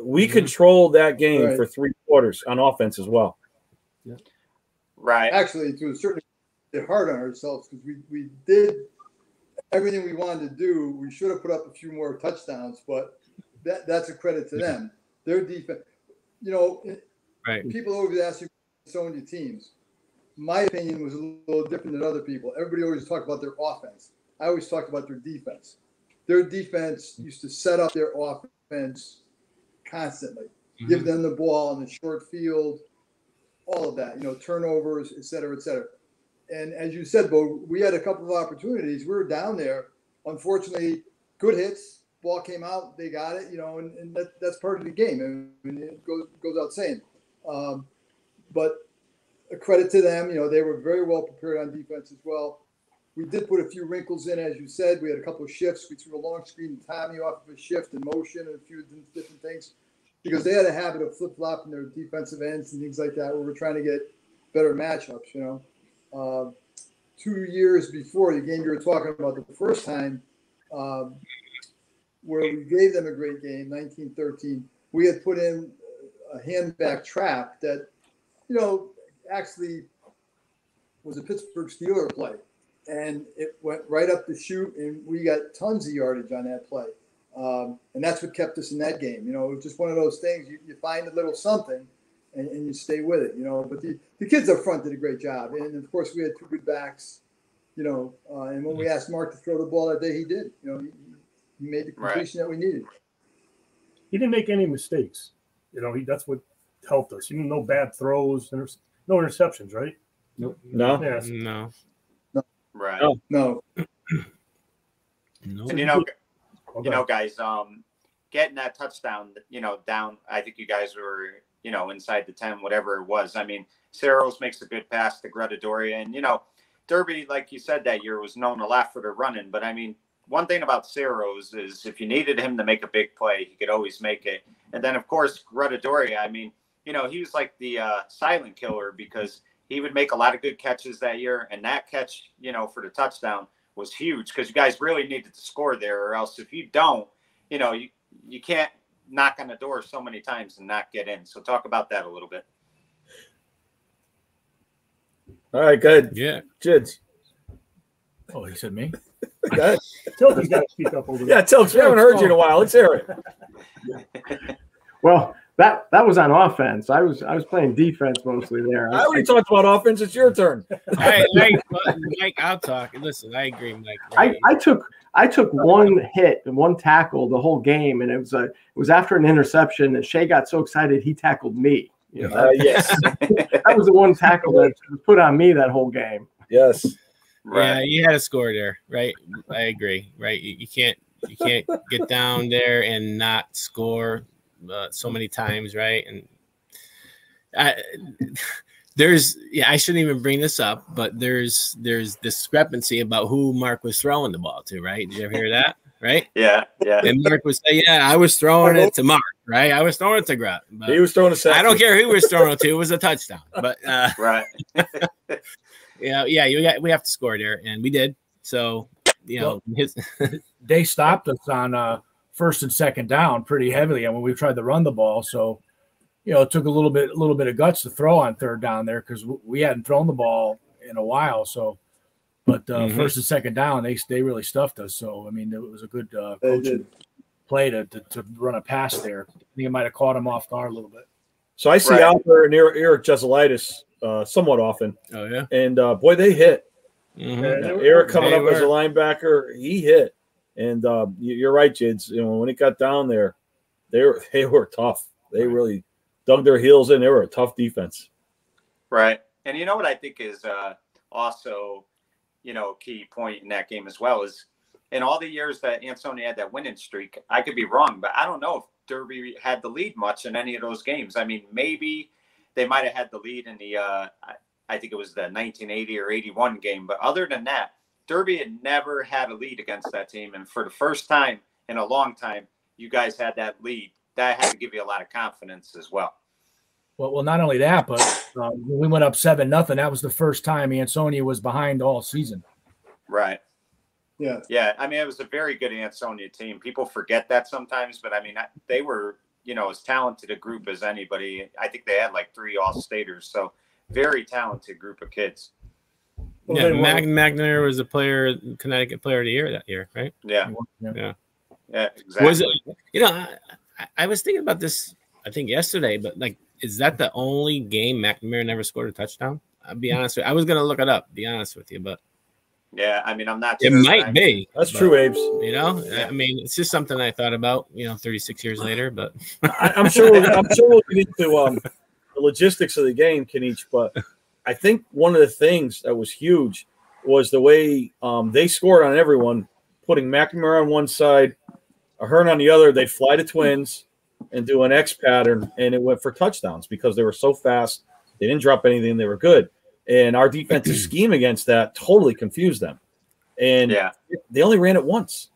D: we controlled that game for 3 quarters on offense as well.
H: Yeah.
C: Right.
H: Actually, to a certain extent, hard on ourselves because we did everything we wanted to do. We should have put up a few more touchdowns, but that's a credit to them. Their defense, people always ask you Ansonia teams. My opinion was a little different than other people. Everybody always talked about their offense. I always talked about their defense. Their defense used to set up their offense constantly, give them the ball in the short field, all of that, turnovers, et cetera, et cetera. And as you said, Bo, we had a couple of opportunities. We were down there. Unfortunately, good hits. Ball came out. They got it, and that's part of the game. I mean, it goes without saying. But a credit to them. They were very well prepared on defense as well. We did put a few wrinkles in, as you said. We had a couple of shifts. We threw a long screen to Tommy off of a shift and motion and a few different things because they had a habit of flip-flopping their defensive ends and things like that where we're trying to get better matchups, 2 years before the game you were talking about the first time where we gave them a great game, 1913, we had put in a handback trap that, actually was a Pittsburgh Steelers play. And it went right up the chute, and we got tons of yardage on that play. And that's what kept us in that game. It was just one of those things. You find a little something, and you stay with it, But the kids up front did a great job. And, of course, we had 2 good backs, and when we asked Mark to throw the ball that day, he did. He made the completion that we needed.
J: He didn't make any mistakes. That's what helped us. No bad throws, no interceptions, right?
D: Nope.
J: No.
D: Yes.
E: No.
C: Right.
H: No.
C: And guys, getting that touchdown, down, I think you guys were, inside the 10, whatever it was. I mean, Saros makes a good pass to Greta Doria. And, Derby, like you said, that year was known a lot for the running. But, I mean, one thing about Saros is if you needed him to make a big play, he could always make it. And then, of course, Greta Doria, I mean, he was like the silent killer because he would make a lot of good catches that year. And that catch, for the touchdown was huge because you guys really needed to score there, or else if you don't, you can't knock on the door so many times and not get in. So talk about that a little bit.
D: All right, good.
E: Yeah.
D: Jids.
F: Oh, he said me?
J: Tilki's got to speak up over there.
D: Yeah, Tilki, we haven't heard you in a while. Let's hear it.
I: Well, that was on offense. I was playing defense mostly there.
D: I already talked about offense. It's your turn.
E: Mike, I'll talk. Listen, I agree, Mike. Right.
I: I took one hit and one tackle the whole game, and it was after an interception. And Shea got so excited he tackled me.
D: Yes,
I: that was the one tackle that was put on me that whole game.
D: Yes,
E: right. Yeah, you had a score there, right? I agree. Right, you can't get down there and not score so many times, right? And I shouldn't even bring this up, but there's discrepancy about who Mark was throwing the ball to, right? Did you ever hear that? Right?
C: Yeah.
E: And Mark would say, "Yeah, I was throwing it to Mark, right? I was throwing it to Gret.
D: He was throwing a
E: I don't care who he was throwing it to; it was a touchdown." But
C: right.
E: we have to score there, and we did. So
F: they stopped us on first and second down pretty heavily, and when we tried to run the ball. So, it took a little bit of guts to throw on third down there because we hadn't thrown the ball in a while. So, but first and second down, they really stuffed us. So, I mean, it was a good coaching play to run a pass there. I think it might have caught him off guard a little bit.
D: So I see Albert and Eric Jeselitis somewhat often.
E: Oh, yeah.
D: And, boy, they hit. Eric coming up as a
E: were.
D: linebacker, he hit. And you're right, Jids. When it got down there, they were tough. They really dug their heels in. They were a tough defense.
C: Right. And you know what I think is also, key point in that game as well is in all the years that Ansonia had that winning streak, I could be wrong, but I don't know if Derby had the lead much in any of those games. I mean, maybe they might have had the lead in the, I think it was the 1980 or 81 game. But other than that, Derby had never had a lead against that team. And for the first time in a long time, you guys had that lead. That had to give you a lot of confidence as well.
F: Well, not only that, but when we went up 7-0. That was the first time Ansonia was behind all season.
C: Right.
H: Yeah.
C: Yeah. I mean, it was a very good Ansonia team. People forget that sometimes, but I mean, they were, as talented a group as anybody. I think they had like 3 All-Staters. So very talented group of kids.
E: Yeah, Magner was a player, Connecticut Player of the Year that year, right?
C: Yeah.
E: Yeah,
C: exactly.
E: Was it, I was thinking about this, I think yesterday, but like, is that the only game McNamara never scored a touchdown? I'll be honest with you. I was going to look it up, be honest with you, but
C: yeah, I mean, I'm not.
E: It might be.
D: That's true, Abes.
E: I mean, it's just something I thought about, 36 years later, but
D: I'm sure we'll get into the logistics of the game, Kenich, but I think one of the things that was huge was the way they scored on everyone, putting McNamara on one side, Ahern on the other. They'd fly to twins and do an X pattern, and it went for touchdowns because they were so fast. They didn't drop anything. They were good. And our defensive scheme against that totally confused them. And they only ran it once.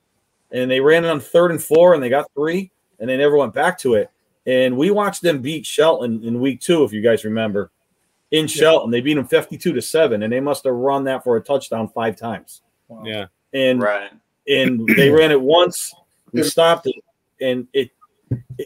D: And they ran it on 3rd and 4, and they got 3, and they never went back to it. And we watched them beat Shelton in week 2, if you guys remember. In Shelton, they beat them 52-7, and they must have run that for a touchdown 5 times.
F: Wow.
E: Yeah.
D: And they ran it once, we stopped it. And it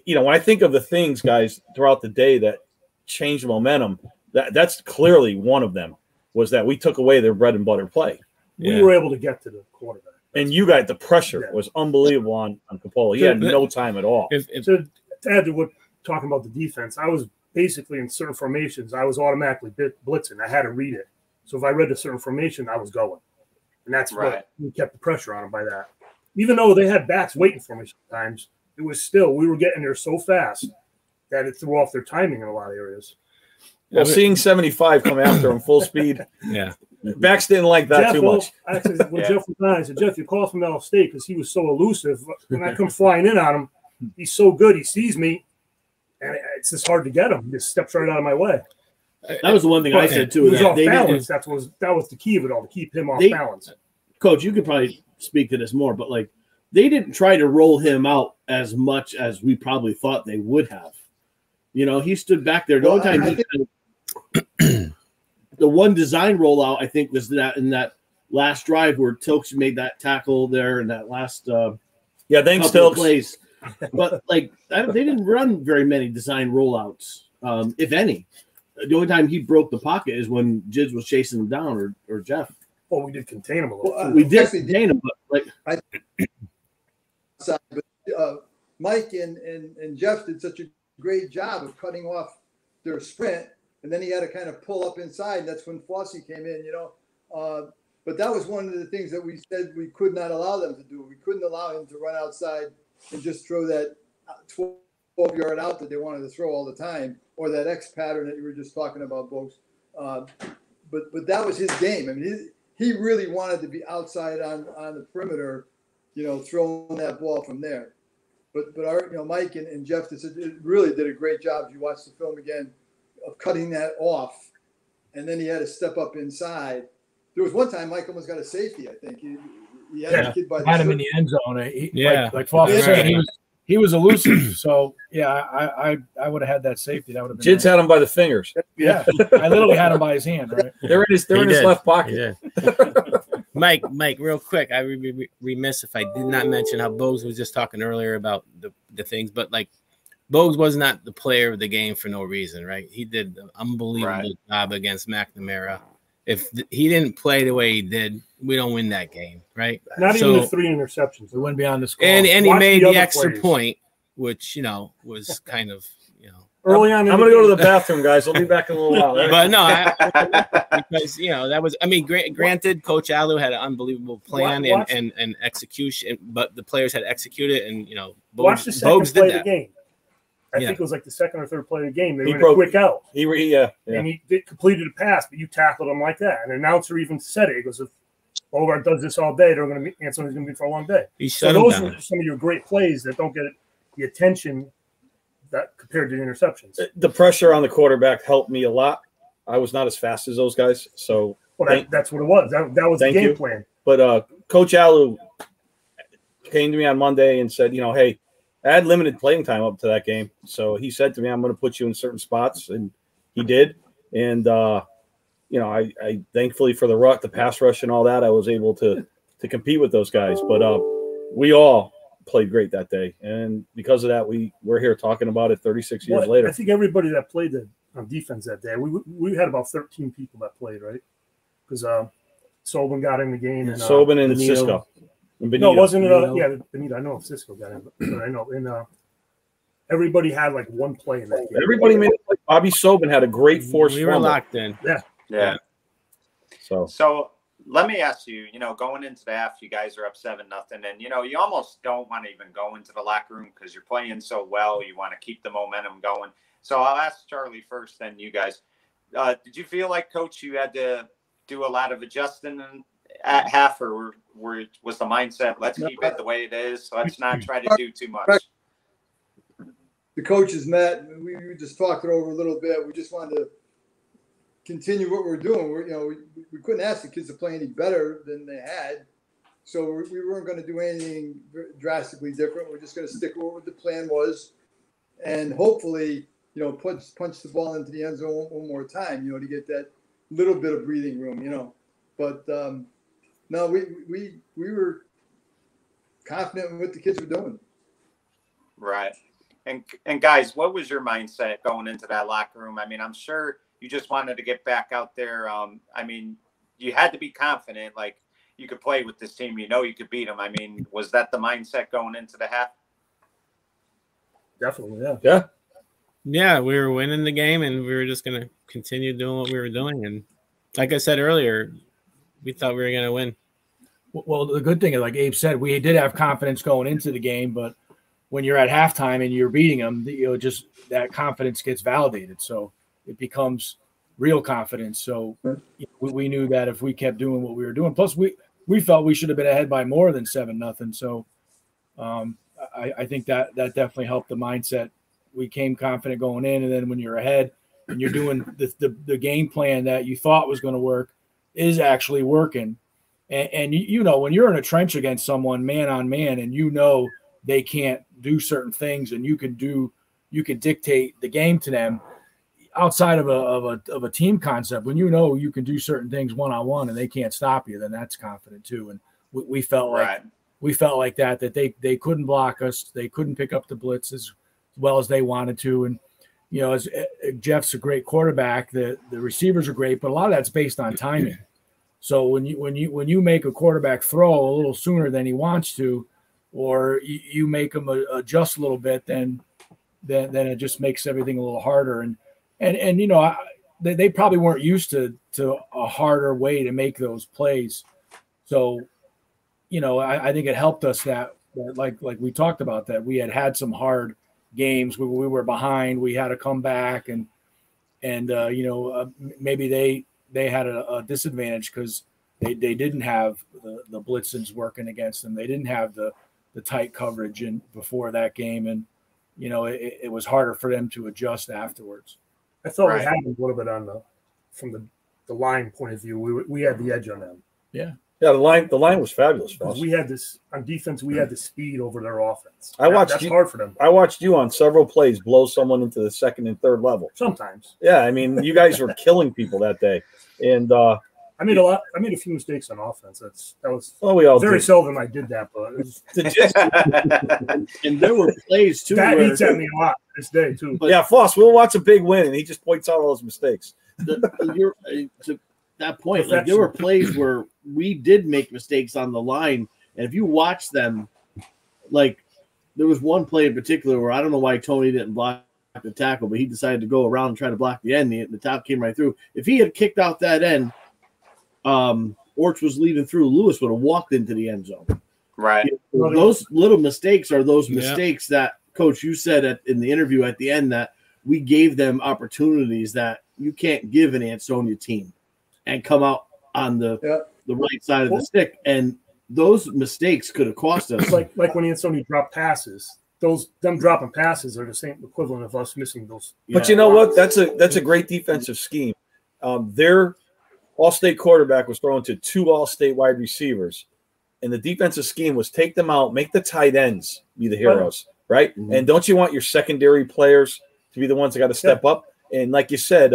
D: when I think of the things, guys, throughout the day that changed momentum, that's clearly one of them, was that we took away their bread and butter play.
J: We were able to get to the quarterback.
D: And you got the pressure was unbelievable on Coppola. He had no time at all.
J: To add to what talking about the defense, I was basically in certain formations, I was automatically blitzing. I had to read it. So if I read a certain formation, I was going. And that's what we kept the pressure on them by that. Even though they had backs waiting for me sometimes, it was still, we were getting there so fast that it threw off their timing in a lot of areas.
D: Well, seeing 75 come after him full speed, backs didn't like that too much.
J: Jeff was on, I said, Jeff, you called from L State because he was so elusive. When I come flying in on him, he's so good. He sees me, and it's just hard to get him. He just steps right out of my way.
G: That was the one thing I said too.
J: He was off balance. That was the key of it all, to keep him off balance.
G: Coach, you could probably speak to this more, but like they didn't try to roll him out as much as we probably thought they would have. He stood back there. The only time the one design rollout, I think, was that in that last drive where Tilki made that tackle there in that last
D: thanks Tilki
G: plays. But like they didn't run very many design rollouts, if any. The only time he broke the pocket is when Jids was chasing him down or Jeff.
J: Well, we did contain him a little.
G: We did contain him, but
H: Mike and Jeff did such a great job of cutting off their sprint, and then he had to kind of pull up inside. That's when Fauci came in, But that was one of the things that we said we could not allow them to do. We couldn't allow him to run outside and just throw that 12-yard out that they wanted to throw all the time, or that X pattern that you were just talking about, folks. But that was his game. I mean, he really wanted to be outside on the perimeter, throwing that ball from there. But our, Mike and Jeff really did a great job. If you watch the film again, of cutting that off, and then he had to step up inside. There was one time Mike almost got a safety. I think he had a kid by
F: had him in the end zone. Like Fauci said, he was elusive. So I would have had that safety. That would have been.
D: Jids had him by the fingers.
F: Yeah, I literally had him by his hand. Right,
D: they're in his left pocket.
E: Yeah. Mike, real quick, I would be remiss if I did not mention how Bogues was just talking earlier about the things, but like Bogues was not the player of the game for no reason, right? He did an unbelievable job against McNamara. If he didn't play the way he did, we don't win that game, right?
J: Not even the 3 interceptions.
F: We went beyond the score.
E: And he made the extra
J: plays.
E: point, which, was kind of,
J: Early on,
D: I'm going to go to the bathroom, guys. I'll be back in a little while. Right?
E: But no, because that was. I mean, granted, Coach Alu had an unbelievable plan and execution, but the players had executed, and
J: watch the second
E: Bogues
J: play
E: did
J: of
E: that.
J: the game. I think it was like the second or third play of the game. They
D: He
J: were
D: broke-
J: in a quick out,
D: And
J: and he completed a pass, but you tackled him like that. And the announcer even said it. He goes, "If Bogart does this all day, they're going to be Ansonia's going to be for a long day."
E: He
J: So
E: shut him
J: those
E: down.
J: are some of your great plays that don't get the attention that compared to the interceptions.
D: the pressure on the quarterback helped me a lot. I was not as fast as those guys, so
J: Well, that's what it was. That was the
D: Thank
J: game
D: you.
J: plan.
D: But Coach Alu came to me on Monday and said, hey, I had limited playing time up to that game. So he said to me, I'm going to put you in certain spots. And he did. And, I thankfully for the pass rush and all that, I was able to compete with those guys. But we all played great that day. And because of that, we're here talking about it 36 years later.
J: I think everybody that played on defense that day, we had about 13 people that played, right? Because Sobin got in the game. And,
D: Sobin and
E: Benito.
D: Cisco. And
J: No, it wasn't
E: Benito.
J: Benito. I know if Cisco got in, but I know. And everybody had like one play in that game.
D: Everybody made it. Like Bobby Sobin had a great force
E: We were
D: fumble.
E: locked in.
C: Yeah.
D: So
C: let me ask you, going into the half, you guys are up 7-0, and you almost don't want to even go into the locker room because you're playing so well. You want to keep the momentum going. So I'll ask Charlie first, then you guys. Did you feel like, Coach, you had to do a lot of adjusting at half, or was the mindset, let's keep it the way it is, let's not try to do too much?
H: The coaches met. We just talked it over a little bit. We just wanted to continue what we're doing. We couldn't ask the kids to play any better than they had, so we weren't going to do anything drastically different. We're just going to stick with what the plan was, and hopefully, punch the ball into the end zone one more time, to get that little bit of breathing room, But no, we were confident in what the kids were doing.
C: Right. And guys, what was your mindset going into that locker room? I mean, I'm sure you just wanted to get back out there. I mean, you had to be confident, like you could play with this team. You could beat them. I mean, was that the mindset going into the half?
J: Definitely, yeah.
D: yeah.
E: Yeah, we were winning the game, and we were just going to continue doing what we were doing. And like I said earlier, we thought we were going to win.
F: Well, the good thing is, like Abe said, we did have confidence going into the game, but when you're at halftime and you're beating them, just that confidence gets validated. So it becomes real confidence. So we knew that if we kept doing what we were doing, plus we felt we should have been ahead by more than 7-0. So I think that definitely helped the mindset. We came confident going in, and then when you're ahead and you're doing the game plan that you thought was going to work is actually working. And when you're in a trench against someone man on man, and they can't do certain things, and you can dictate the game to them outside of a team concept. When you can do certain things one on one and they can't stop you, then that's confident too. And we felt like that they couldn't block us, they couldn't pick up the blitz as well as they wanted to. And as Jeff's a great quarterback, the receivers are great, but a lot of that's based on timing. So when you make a quarterback throw a little sooner than he wants to, or you make him adjust a little bit, then it just makes everything a little harder. And they probably weren't used to a harder way to make those plays. So, I think it helped us that like we talked about, that we had some hard games. We were behind. We had to come back, and maybe they had a disadvantage because they didn't have the blitzes working against them. They didn't have the tight coverage before that game, and it was harder for them to adjust afterwards.
J: I thought we had a little bit from the line point of view. We had the edge on them.
F: Yeah.
D: Yeah, the line was fabulous for us.
J: We had this on defense. We had the speed over their offense.
D: That's
J: hard for them.
D: I watched you on several plays blow someone into the second and third level.
J: Sometimes.
D: Yeah, I mean, you guys were killing people that day, and
J: I made a few mistakes on offense. That was
D: we all
J: very
D: did.
J: seldom I did that, but it was,
G: And there were plays too.
J: that
G: where,
J: eats at me a lot this day too.
G: But-
D: yeah, Foss, we'll watch a big win, and he just points out all those mistakes.
G: To that point, like there were plays where we did make mistakes on the line, and if you watch them, like there was one play in particular where I don't know why Tony didn't block the tackle, but he decided to go around and try to block the end. The top came right through. If he had kicked out that end, Orch was leading through. Lewis would have walked into the end zone.
C: Right.
G: Those little mistakes are those mistakes that, Coach, you said in the interview at the end that we gave them opportunities that you can't give an Ansonia team and come out on the right side of the stick. And those mistakes could have cost us.
J: Like when Ansonia dropped passes. Them dropping passes are the same equivalent of us missing those.
D: But you know what? That's a great defensive scheme. Their all-state quarterback was thrown to 2 all-state wide receivers, and the defensive scheme was take them out, make the tight ends be the heroes, right? Mm-hmm. And don't you want your secondary players to be the ones that got to step up? And like you said,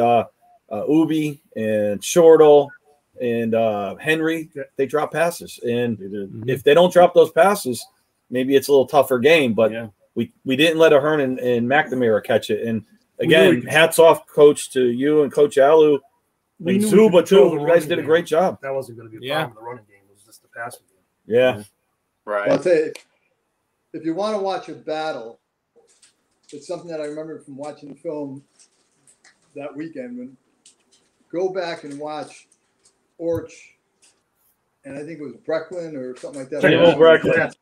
D: Ubi and Shortle and Henry, they drop passes. And if they don't drop those passes, maybe it's a little tougher game. But we didn't let Ahern and McNamara catch it. And again, hats off, Coach, to you and Coach Alu and Zuba too. You guys did a great job.
J: That wasn't going to be a problem in the running game. It was just the passing game.
D: Yeah.
C: Right.
H: Well, I'll tell you, if you want to watch a battle, it's something that I remember from watching the film that weekend. Go back and watch Orch, and I think it was Brecklin or something like that.
D: Brecklin.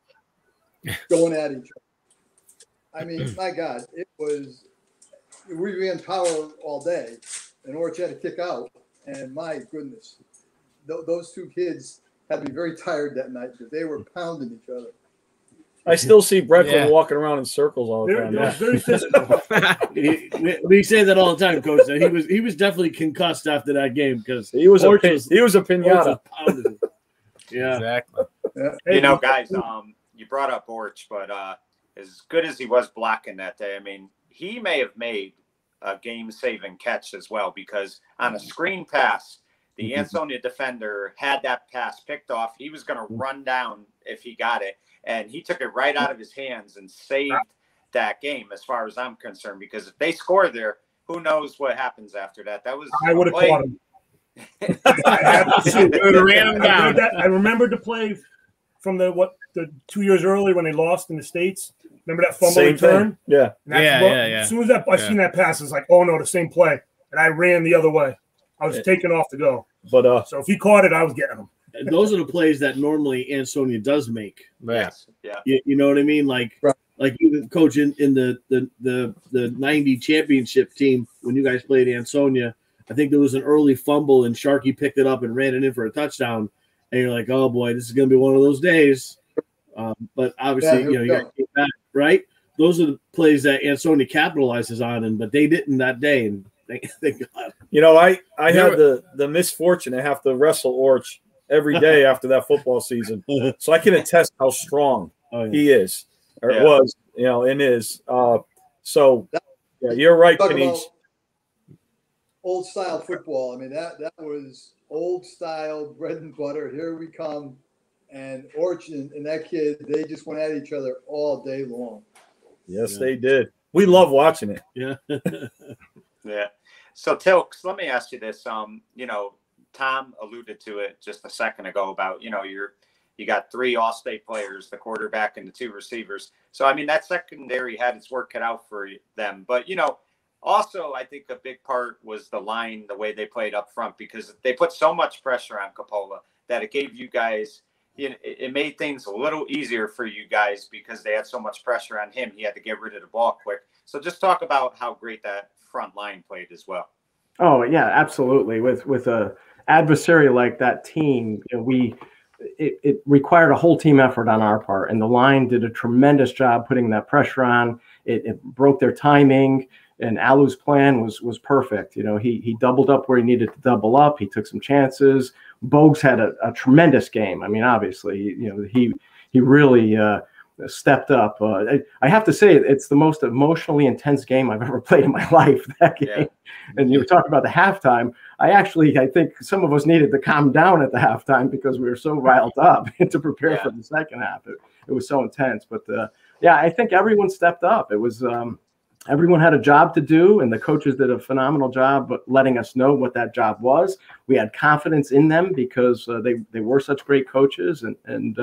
H: Going at each other. I mean, my God, it was – we were in power all day, and Orch had to kick out. And my goodness, those two kids had to be very tired that night because they were pounding each other.
D: I still see Brecklin walking around in circles all the time.
J: Very physical.
G: We say that all the time, Coach. That he was definitely concussed after that game because
D: he was a pinata.
E: Yeah, exactly.
H: Yeah.
C: You know, guys, you brought up Orch, but as good as he was blocking that day, I mean, he may have made a game-saving catch as well because on a screen pass, the Ansonia defender had that pass picked off. He was going to run down if he got it, and he took it right out of his hands and saved that game as far as I'm concerned because if they score there, who knows what happens after that. That was
J: I would have caught him. I remembered the play from the 2 years earlier when they lost in the States. Remember that fumble return?
D: Yeah.
J: As soon as I seen that pass, it's like, oh no, the same play, and I ran the other way. I was taking off to go.
D: But
J: so if he caught it, I was getting him.
G: Those are the plays that normally Ansonia does make.
C: Yes. Yeah.
G: You know what I mean? Like even Coach in the 90 championship team when you guys played Ansonia, I think there was an early fumble and Sharkey picked it up and ran it in for a touchdown. And you're like, oh boy, this is going to be one of those days. But obviously, you got to keep that right. Those are the plays that Ansonia capitalizes on, but they didn't that day. And thank God.
D: You know, I had the misfortune to have to wrestle Orch every day after that football season, so I can attest how strong he is, or was, and is. So, you're right, Kenich.
H: Old style football. I mean, that was old style bread and butter. Here we come, and Orch and that kid, they just went at each other all day long.
D: Yes, they did. We love watching it.
G: Yeah.
C: Yeah. So, Tilks, let me ask you this. Tom alluded to it just a second ago about, you got 3 all-state players, the quarterback and the 2 receivers. So, I mean, that secondary had its work cut out for them. But, also, I think a big part was the line, the way they played up front, because they put so much pressure on Coppola that it gave you guys, it made things a little easier for you guys because they had so much pressure on him. He had to get rid of the ball quick. So just talk about how great that front line played as well.
I: Oh yeah, absolutely. With a adversary like that team, it required a whole team effort on our part, and the line did a tremendous job putting that pressure on. It broke their timing, and Alu's plan was perfect. He doubled up where he needed to double up. He took some chances. Bogues had a tremendous game. I mean, obviously, he really stepped up. I have to say, it's the most emotionally intense game I've ever played in my life. That game, and you were talking about the halftime. I think some of us needed to calm down at the halftime because we were so riled up to prepare for the second half. It was so intense. But yeah, I think everyone stepped up. It was everyone had a job to do, and the coaches did a phenomenal job letting us know what that job was. We had confidence in them because they were such great coaches, and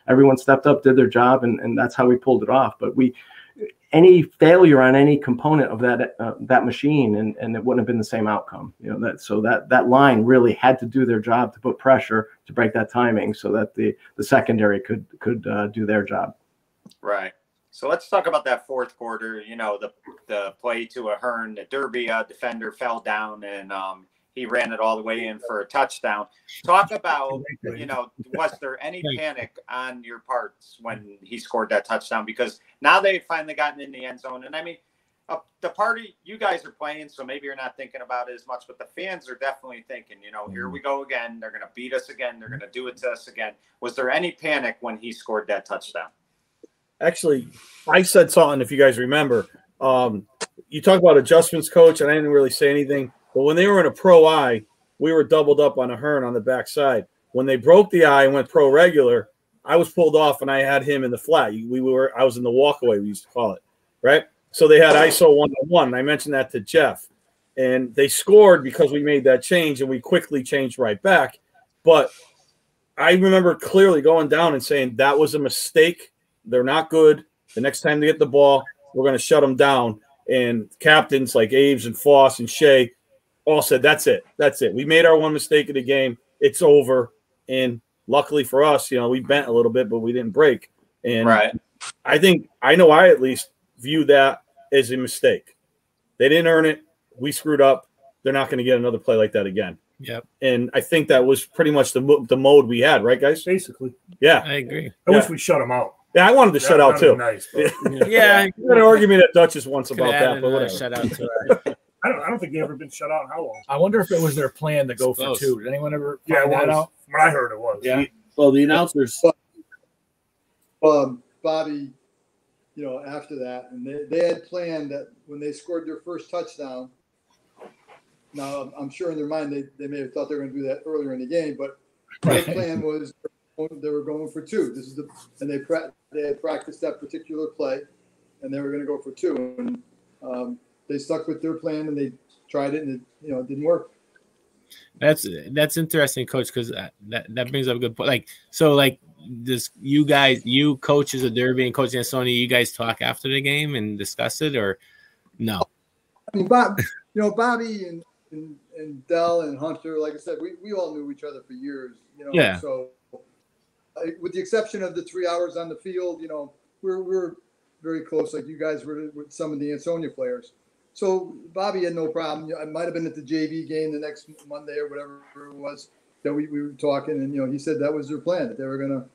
I: everyone stepped up, did their job, and that's how we pulled it off. But any failure on any component of that machine, and it wouldn't have been the same outcome. That line really had to do their job to put pressure to break that timing so that the secondary could do their job.
C: Right. So let's talk about that fourth quarter. The play to a Hearn, the Derby defender fell down, and he ran it all the way in for a touchdown. Talk about, was there any panic on your parts when he scored that touchdown? Because now they've finally gotten in the end zone. And I mean, the party you guys are playing, so maybe you're not thinking about it as much, but the fans are definitely thinking, here we go again. They're going to beat us again. They're going to do it to us again. Was there any panic when he scored that touchdown?
D: Actually, I said something, if you guys remember. You talk about adjustments, coach, and I didn't really say anything. But when they were in a pro eye, we were doubled up on a Hearn on the backside. When they broke the eye and went pro regular, I was pulled off and I had him in the flat. I was in the walkaway, we used to call it, right? So they had ISO 1-on-1, and I mentioned that to Jeff. And they scored because we made that change, and we quickly changed right back. But I remember clearly going down and saying that was a mistake. They're not good. The next time they get the ball, we're going to shut them down. And captains like Abe's and Foss and Shea all said, that's it. That's it. We made our one mistake of the game. It's over. And luckily for us, we bent a little bit, but we didn't break. And
C: right.
D: I at least view that as a mistake. They didn't earn it. We screwed up. They're not going to get another play like that again.
E: Yep.
D: And I think that was pretty much the mode we had, right, guys?
J: Basically.
D: Yeah.
E: I agree.
J: I wish we shut them out.
D: Yeah, I wanted to shut out too.
J: Nice, but,
E: yeah.
D: We had an argument at Dutchess once about that, but whatever.
E: Shut out too.
J: I don't think they've ever been shut out in how long?
F: I wonder if it was their plan to go for two. Did anyone ever find that out?
J: When I heard it was.
F: Yeah.
G: Well, the announcers.
H: Bobby, after that, and they had planned that when they scored their first touchdown. Now, I'm sure in their mind they may have thought they were going to do that earlier in the game, but their plan was they were going for two. They had practiced that particular play, and they were going to go for two. And they stuck with their plan, and they tried it, and it didn't work.
E: That's interesting, Coach, because that brings up a good point. You coaches of Derby and Coach Ansonia, you guys talk after the game and discuss it, or no?
H: I mean, Bobby and Dell and Hunter, like I said, we all knew each other for years.
E: Yeah.
H: So, with the exception of the 3 hours on the field, we're very close, like you guys were with some of the Ansonia players. So Bobby had no problem. I might have been at the JV game the next Monday or whatever it was that we were talking, and he said that was their plan, that they were gonna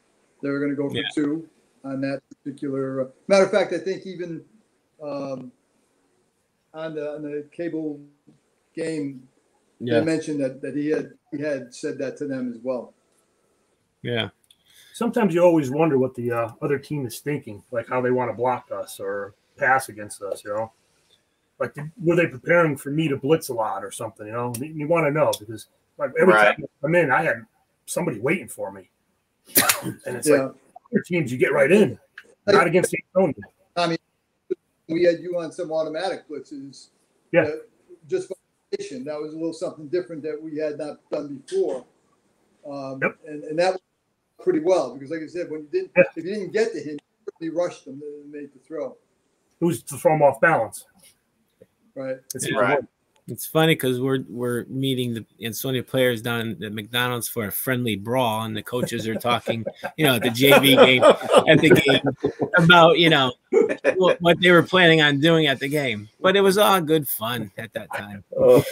H: go for two on that particular. Matter of fact, I think even on the cable game, they mentioned that he had said that to them as well.
E: Yeah.
J: Sometimes you always wonder what the other team is thinking, like how they want to block us or pass against us, Like, were they preparing for me to blitz a lot or something, You want to know because like every time I come in, I had somebody waiting for me. And it's like other teams you get right in, not against Ansonia.
H: I mean, we had you on some automatic blitzes.
J: Yeah.
H: Just for that was a little something different that we had not done before. And that was pretty well because, like I said, if you didn't get to him, you rushed them and made the throw.
J: It was to throw him off balance.
H: Right.
E: It's funny because we're meeting the Ansonia players down at McDonald's for a friendly brawl, and the coaches are talking, at the JV game, at the game about what they were planning on doing at the game. But it was all good fun at that time.
D: I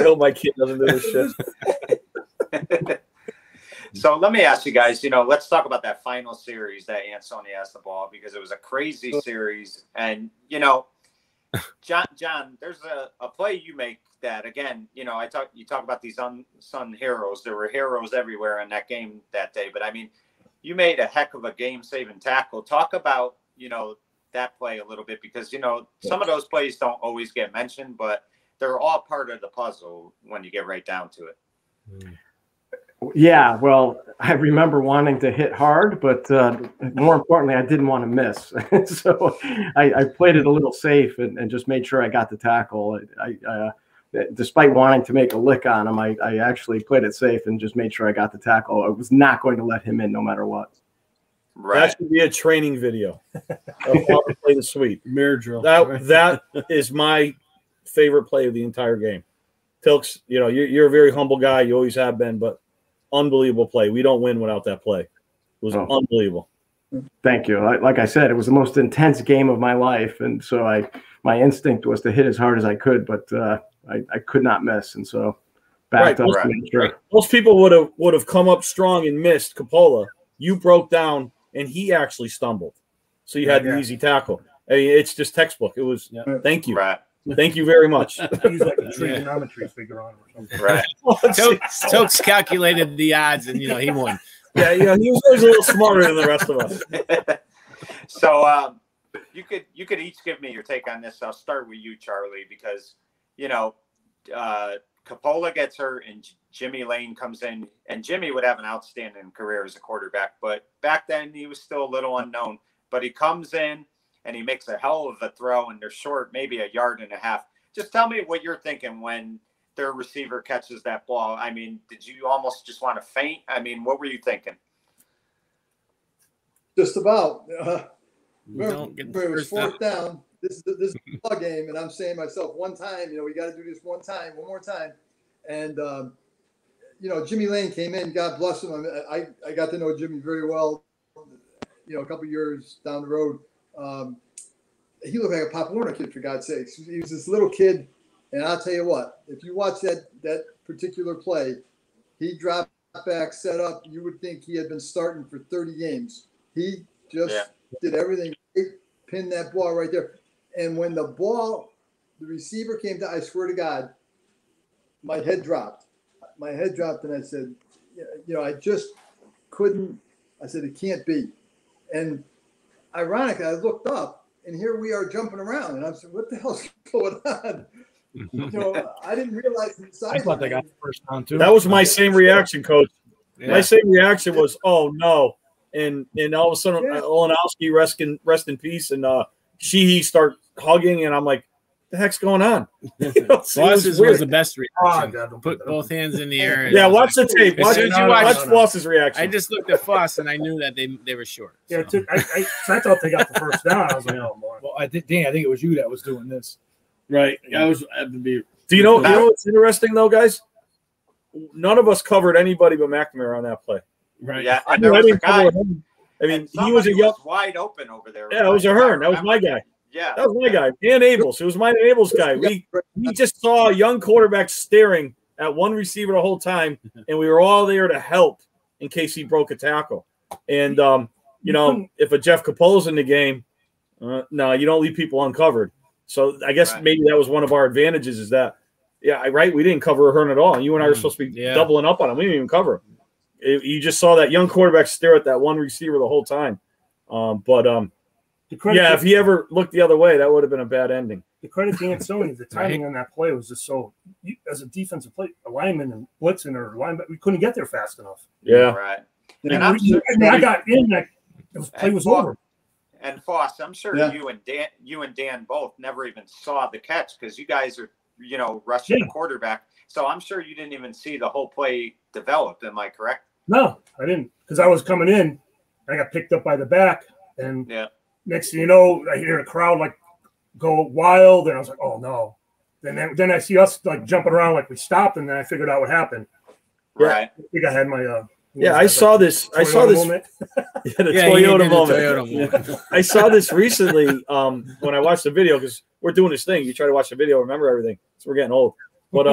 D: hope my kid doesn't do this shit.
C: So let me ask you guys, let's talk about that final series that Ansonia has the ball because it was a crazy series. And, John, there's a play you make that, again, you talk about these unsung heroes. There were heroes everywhere in that game that day. But, I mean, you made a heck of a game-saving tackle. Talk about, that play a little bit because, some of those plays don't always get mentioned. But they're all part of the puzzle when you get right down to it.
I: Yeah, well, I remember wanting to hit hard, but more importantly, I didn't want to miss. So I played it a little safe and just made sure I got the tackle. Despite wanting to make a lick on him, I actually played it safe and just made sure I got the tackle. I was not going to let him in no matter what.
C: Right.
D: That should be a training video of how to play the sweep.
G: Mirror drill.
D: That is my favorite play of the entire game. Tilks, you're a very humble guy. You always have been, but unbelievable play. We don't win without that play. It was unbelievable.
I: Thank you. Like I said, it was the most intense game of my life, and so my instinct was to hit as hard as I could, but I could not miss, and so backed up. Sure.
D: Most people would have come up strong and missed Coppola. You broke down, and he actually stumbled, so you had the easy tackle. I mean, it's just textbook. It was. Thank you.
C: Right.
D: Thank you very much.
J: Use like a trigonometry figure on or something.
C: Right.
E: Tokes calculated the odds, and he won.
D: Yeah, he was always a little smarter than the rest of us.
C: So you could each give me your take on this. I'll start with you, Charlie, because Coppola gets hurt and Jimmy Lane comes in, and Jimmy would have an outstanding career as a quarterback, but back then he was still a little unknown. But he comes in and he makes a hell of a throw, and they're short maybe a yard and a half. Just tell me what you're thinking when their receiver catches that ball. I mean, did you almost just want to faint? I mean, what were you thinking?
H: Just about. Remember, it was fourth down. This is a ball game, and I'm saying to myself, one time, we got to do this one more time. And, Jimmy Lane came in. God bless him. I got to know Jimmy very well, a couple years down the road. He looked like a Pop Warner kid, for God's sakes. He was this little kid, and I'll tell you what, if you watch that particular play, he dropped back, set up, you would think he had been starting for 30 games. He just did everything, pinned that ball right there. And when the receiver came down, I swear to God, my head dropped. And I said, I just couldn't. I said, it can't be. And ironically, I looked up, and here we are jumping around. And I said, what the hell's going on? I didn't realize the size.
F: I thought they got the first down, too.
D: That was my same reaction, Coach. Yeah. My same reaction was, oh, no. And all of a sudden, Olenowski, rest in peace, and Shea start hugging, and I'm like, the heck's going on?
E: Floss's was the best reaction. Put both hands in the air.
D: Yeah, watch the tape. Watch Floss's reaction.
E: I just looked at Floss, and I knew that they were short.
J: Yeah, so. I thought they got the first down. I was like, oh, boy.
F: Well, I think it was you that was doing this.
G: Right. Yeah. I had to be.
D: Do you know what's interesting, though, guys? None of us covered anybody but McNamara on that play.
G: Right.
C: Yeah, and there was a guy.
D: I mean, he was
C: wide open over there.
D: Yeah, it was a Hearn. That was my guy.
C: Yeah,
D: that was my guy. And Abel's. It was mine and Abel's guy. We just saw a young quarterback staring at one receiver the whole time, and we were all there to help in case he broke a tackle. And if a Jeff Capole's in the game, no, you don't leave people uncovered. So I guess maybe that was one of our advantages is that, we didn't cover a Hearn at all. You and I were supposed to be doubling up on him. We didn't even cover him. You just saw that young quarterback stare at that one receiver the whole time. If he ever looked the other way, that would have been a bad ending.
J: The credit to Ansonia, the timing on that play was just so. As a defensive play, a lineman and blitzing or lineman, we couldn't get there fast enough.
D: Yeah,
C: right.
J: And I got in that the play was over.
C: And Foss, I'm sure you and Dan both never even saw the catch because you guys are rushing the quarterback. So I'm sure you didn't even see the whole play develop. Am I correct?
J: No, I didn't, because I was coming in. I got picked up by the back, and next thing you know, I hear a crowd go wild, and I was like, "Oh no!" Then I see us jumping around like we stopped, and then I figured out what happened.
C: Right.
J: I think I had my
D: I saw this.
J: Moment.
D: Toyota moment. I saw this recently when I watched the video because we're doing this thing. You try to watch the video, remember everything. So we're getting old. But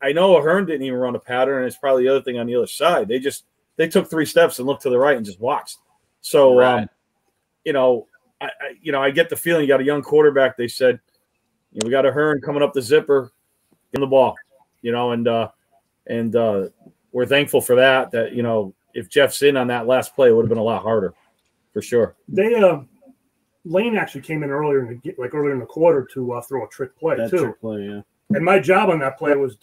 D: I know Hearn didn't even run a pattern, and it's probably the other thing on the other side. They took 3 steps and looked to the right and just watched. So I get the feeling you got a young quarterback. They said, we got a Hearn coming up the zipper, in the ball, and we're thankful for that. That if Jeff's in on that last play, it would have been a lot harder, for sure.
J: They Lane actually came in earlier in the quarter to throw a trick play
G: That
J: too.
G: trick play, yeah.
J: And my job on that play was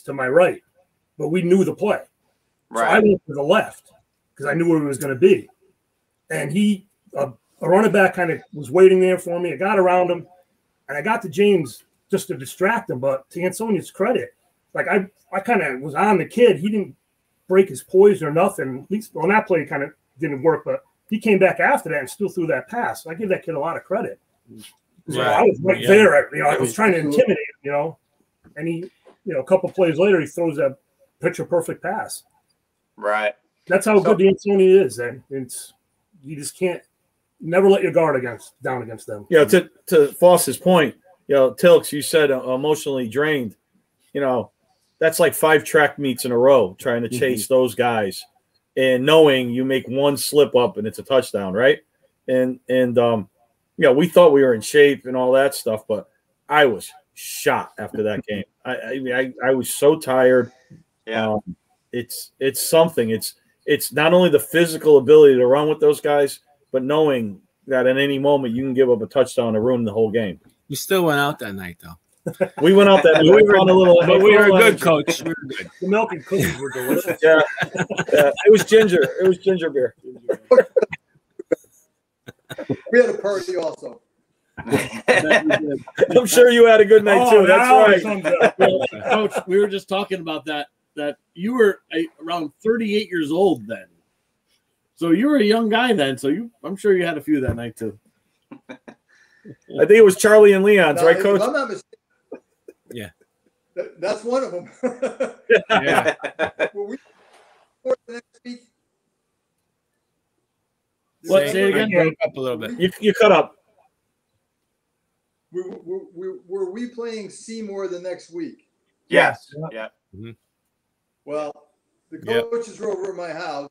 J: to my right, but we knew the play. So I went to the left because I knew where he was going to be. And he, a running back kind of was waiting there for me. I got around him, and I got to James just to distract him. But to Ansonia's credit, like I kind of was on the kid. He didn't break his poise or nothing. At least on that play, kind of didn't work, but he came back after that and still threw that pass. I give that kid a lot of credit. So I was right there. I was trying to intimidate him, and he, a couple plays later, he throws that picture perfect pass.
C: Right.
J: That's how good the Ansonia is. And you just can't never let your guard down against them.
D: Yeah. To Foss's point, Tilks, you said emotionally drained. That's like 5 track meets in a row trying to chase those guys, and knowing you make one slip up and it's a touchdown, right? And we thought we were in shape and all that stuff, but I was shot after that game. I was so tired.
C: Yeah.
D: It's something. It's not only the physical ability to run with those guys, but knowing that at any moment you can give up a touchdown and ruin the whole game.
E: You still went out that night, though.
D: We went out that night.
E: We were good, coach. We were good.
J: The milk and cookies were delicious.
D: Yeah. It was ginger. It was ginger beer.
H: We had a party also.
D: I'm sure you had a good night too. That's right.
G: Well, Coach, we were just talking about that you were around 38 years old then. So you were a young guy then. So I'm sure you had a few that night too.
D: I think it was Charlie and Leon's, right, Coach?
H: If I'm not mistaken,
E: yeah.
H: That's one of them.
E: Yeah.
H: Were we for the next week?
G: What? Say it again.
E: Broke up a little bit.
D: You cut up.
H: Were we playing Seymour the next week?
C: Yes. Yeah.
E: Mm-hmm.
H: Well, the coaches were over at my house.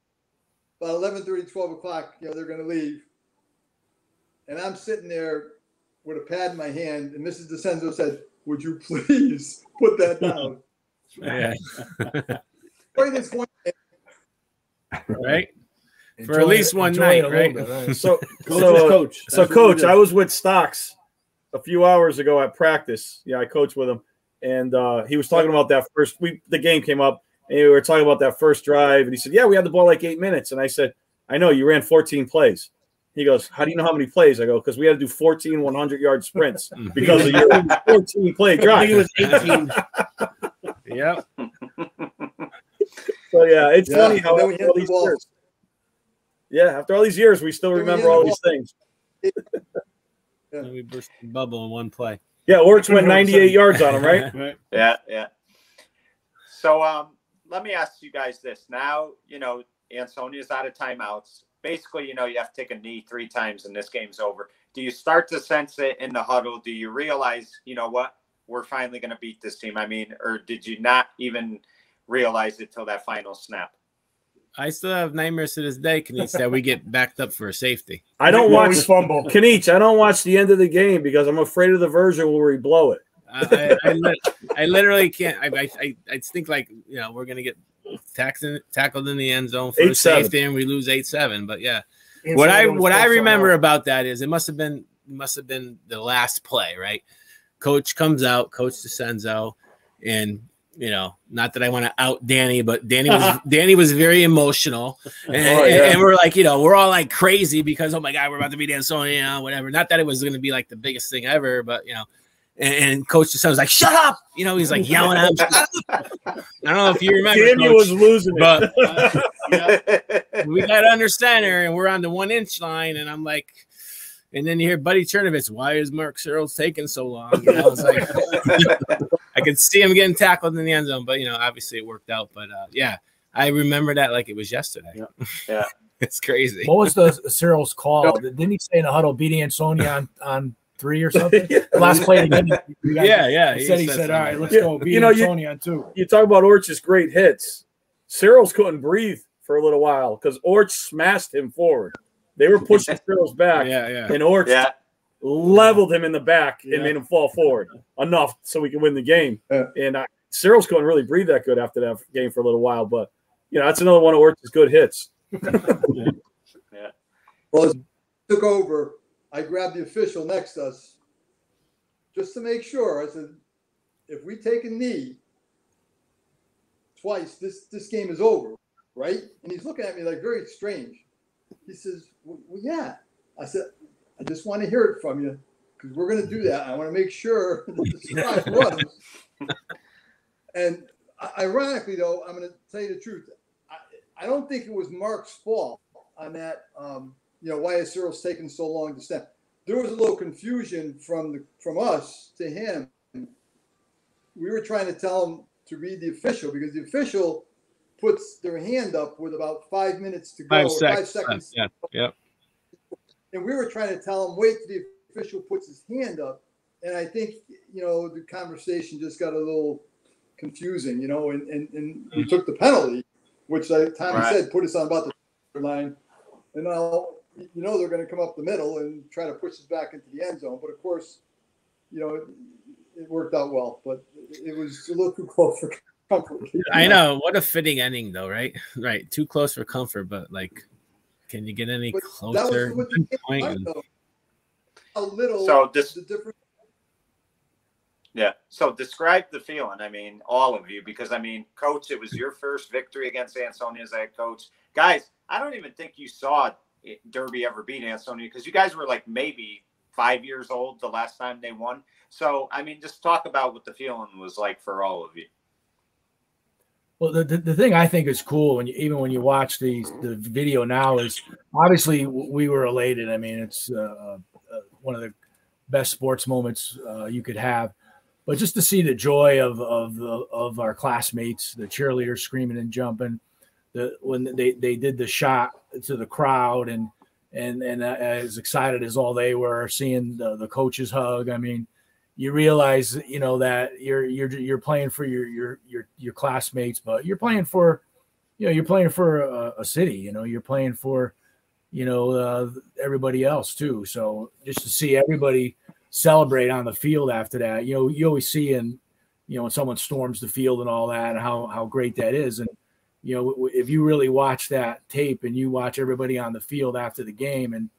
H: About 11:30, 12 o'clock, they're going to leave. And I'm sitting there with a pad in my hand, and Mrs. Dicenso said, "Would you please put that down?"
E: Yeah.
H: Play this one.
E: Right? For at least one night, right?
D: Coach, I was with Stocks a few hours ago at practice. Yeah, I coached with him, and he was talking about that first week. The game came up, and we were talking about that first drive, and he said, "Yeah, we had the ball like 8 minutes," and I said, "I know you ran 14 plays." He goes, "How do you know how many plays?" I go, "Because we had to do 14 100-yard sprints because of your 14-play drive."
G: I think it was 18.
E: Yep.
D: So it's funny how after all these years. Yeah, after all these years, we still remember all these things.
E: And we burst the bubble in one play.
D: Yeah, Orch went 98 yards on him, right?
E: Right.
C: Yeah. So let me ask you guys this. Now, Ansonia's out of timeouts. Basically, you have to take a knee 3 times and this game's over. Do you start to sense it in the huddle? Do you realize, what, we're finally going to beat this team? I mean, or did you not even realize it till that final snap?
E: I still have nightmares to this day, Kanich, that we get backed up for a safety.
D: I don't watch Kanich. I don't watch the end of the game because I'm afraid of the version where we blow it.
E: I literally can't. I think we're gonna get tackled in the end zone for a safety and we lose 8-7. But yeah, what I remember about that is it must have been the last play, right? Coach comes out, Coach Dicenso, and not that I want to out Danny, but Danny was very emotional, and we're like, we're all like crazy because, oh my God, we're about to beat Ansonia, whatever. Not that it was going to be like the biggest thing ever, but and Coach Dicenso was like, "Shut up!" He's like yelling at him. Shut up! I don't know if you remember.
D: Danny was losing it,
E: but we got to understand her, and we're on the 1-inch line, and I'm like. And then you hear Buddy Chernovitz, "Why is Mark Searles taking so long?" I was like, I could see him getting tackled in the end zone, but obviously it worked out. But I remember that like it was yesterday.
C: Yeah.
E: It's crazy.
F: What was the Searles call? Didn't he say in the huddle beating Ansonia on 3 or something? Last play again.
E: Yeah.
F: He said, "All right, let's go beat Ansonia on 2."
D: You talk about Orch's great hits. Searles couldn't breathe for a little while because Orch smashed him forward. They were pushing Searles back, and Orch leveled him in the back and made him fall forward enough so we could win the game. And Searles couldn't really breathe that good after that game for a little while, but that's another one of Orch's good hits.
H: Well, as he took over, I grabbed the official next to us just to make sure. I said, if we take a knee twice, this game is over, right? And he's looking at me like very strange. He says, well, yeah. I said, I just want to hear it from you because we're going to do that. I want to make sure that the strike runs. And ironically, though, I'm going to tell you the truth. I don't think it was Mark's fault on that, why is Cyril's taking so long to snap. There was a little confusion from us to him. We were trying to tell him to read the official because the official puts their hand up with about 5 minutes to go. 5 seconds.
E: Yeah. Yep.
H: And we were trying to tell him, wait till the official puts his hand up. And I think, the conversation just got a little confusing, and we took the penalty, which Tommy said put us on about the line. And now, they're going to come up the middle and try to push us back into the end zone. But of course, it worked out well, but it was a little too close for comfort.
E: I know. What a fitting ending, though, right? Right. Too close for comfort, but can you get any closer?
H: A little.
C: So
H: the difference.
C: Yeah. So describe the feeling. I mean, all of you, because Coach, it was your first victory against Ansonia as head coach. Guys, I don't even think you saw Derby ever beat Ansonia because you guys were maybe 5 years old the last time they won. So, just talk about what the feeling was like for all of you.
F: Well, the thing I think is cool even when you watch the video now is obviously we were elated. It's one of the best sports moments you could have. But just to see the joy of our classmates, the cheerleaders screaming and jumping, when they did the shot to the crowd, and as excited as all they were, seeing the coaches hug. You realize that you're playing for your classmates, but you're playing for a city. You're playing for everybody else too. So just to see everybody celebrate on the field after that, you always see when someone storms the field and all that, and how great that is. And if you really watch that tape and you watch everybody on the field after the game and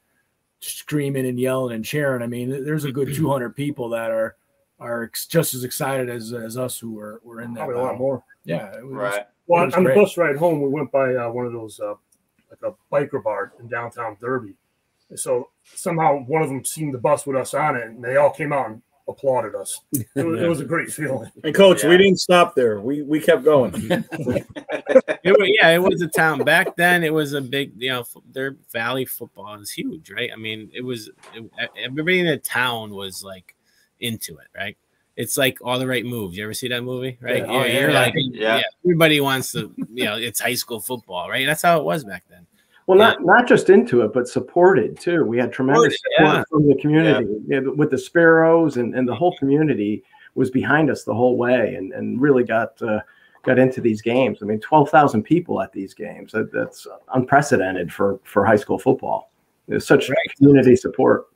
F: screaming and yelling and cheering, there's a good 200 people that are just as excited as us who were in that.
J: Probably a lot more.
F: Yeah.
C: Right.
J: Well, on the bus ride home, we went by one of those a biker bar in downtown Derby. So somehow one of them seen the bus with us on it, and they all came out and applauded us. It was a great feeling.
D: And Coach, we didn't stop there. We kept going.
E: It was a town back then. It was a big, their Valley football is huge, right? Everybody in the town was into it, right? It's All the Right Moves. You ever see that movie, right? Everybody wants to, it's high school football, right? That's how it was back then.
I: Well, not just into it, but supported too. We had tremendous support from the community with the Sparrows, and the whole community was behind us the whole way, and really got into these games. 12,000 people at these games. That's unprecedented for high school football. There's such community support.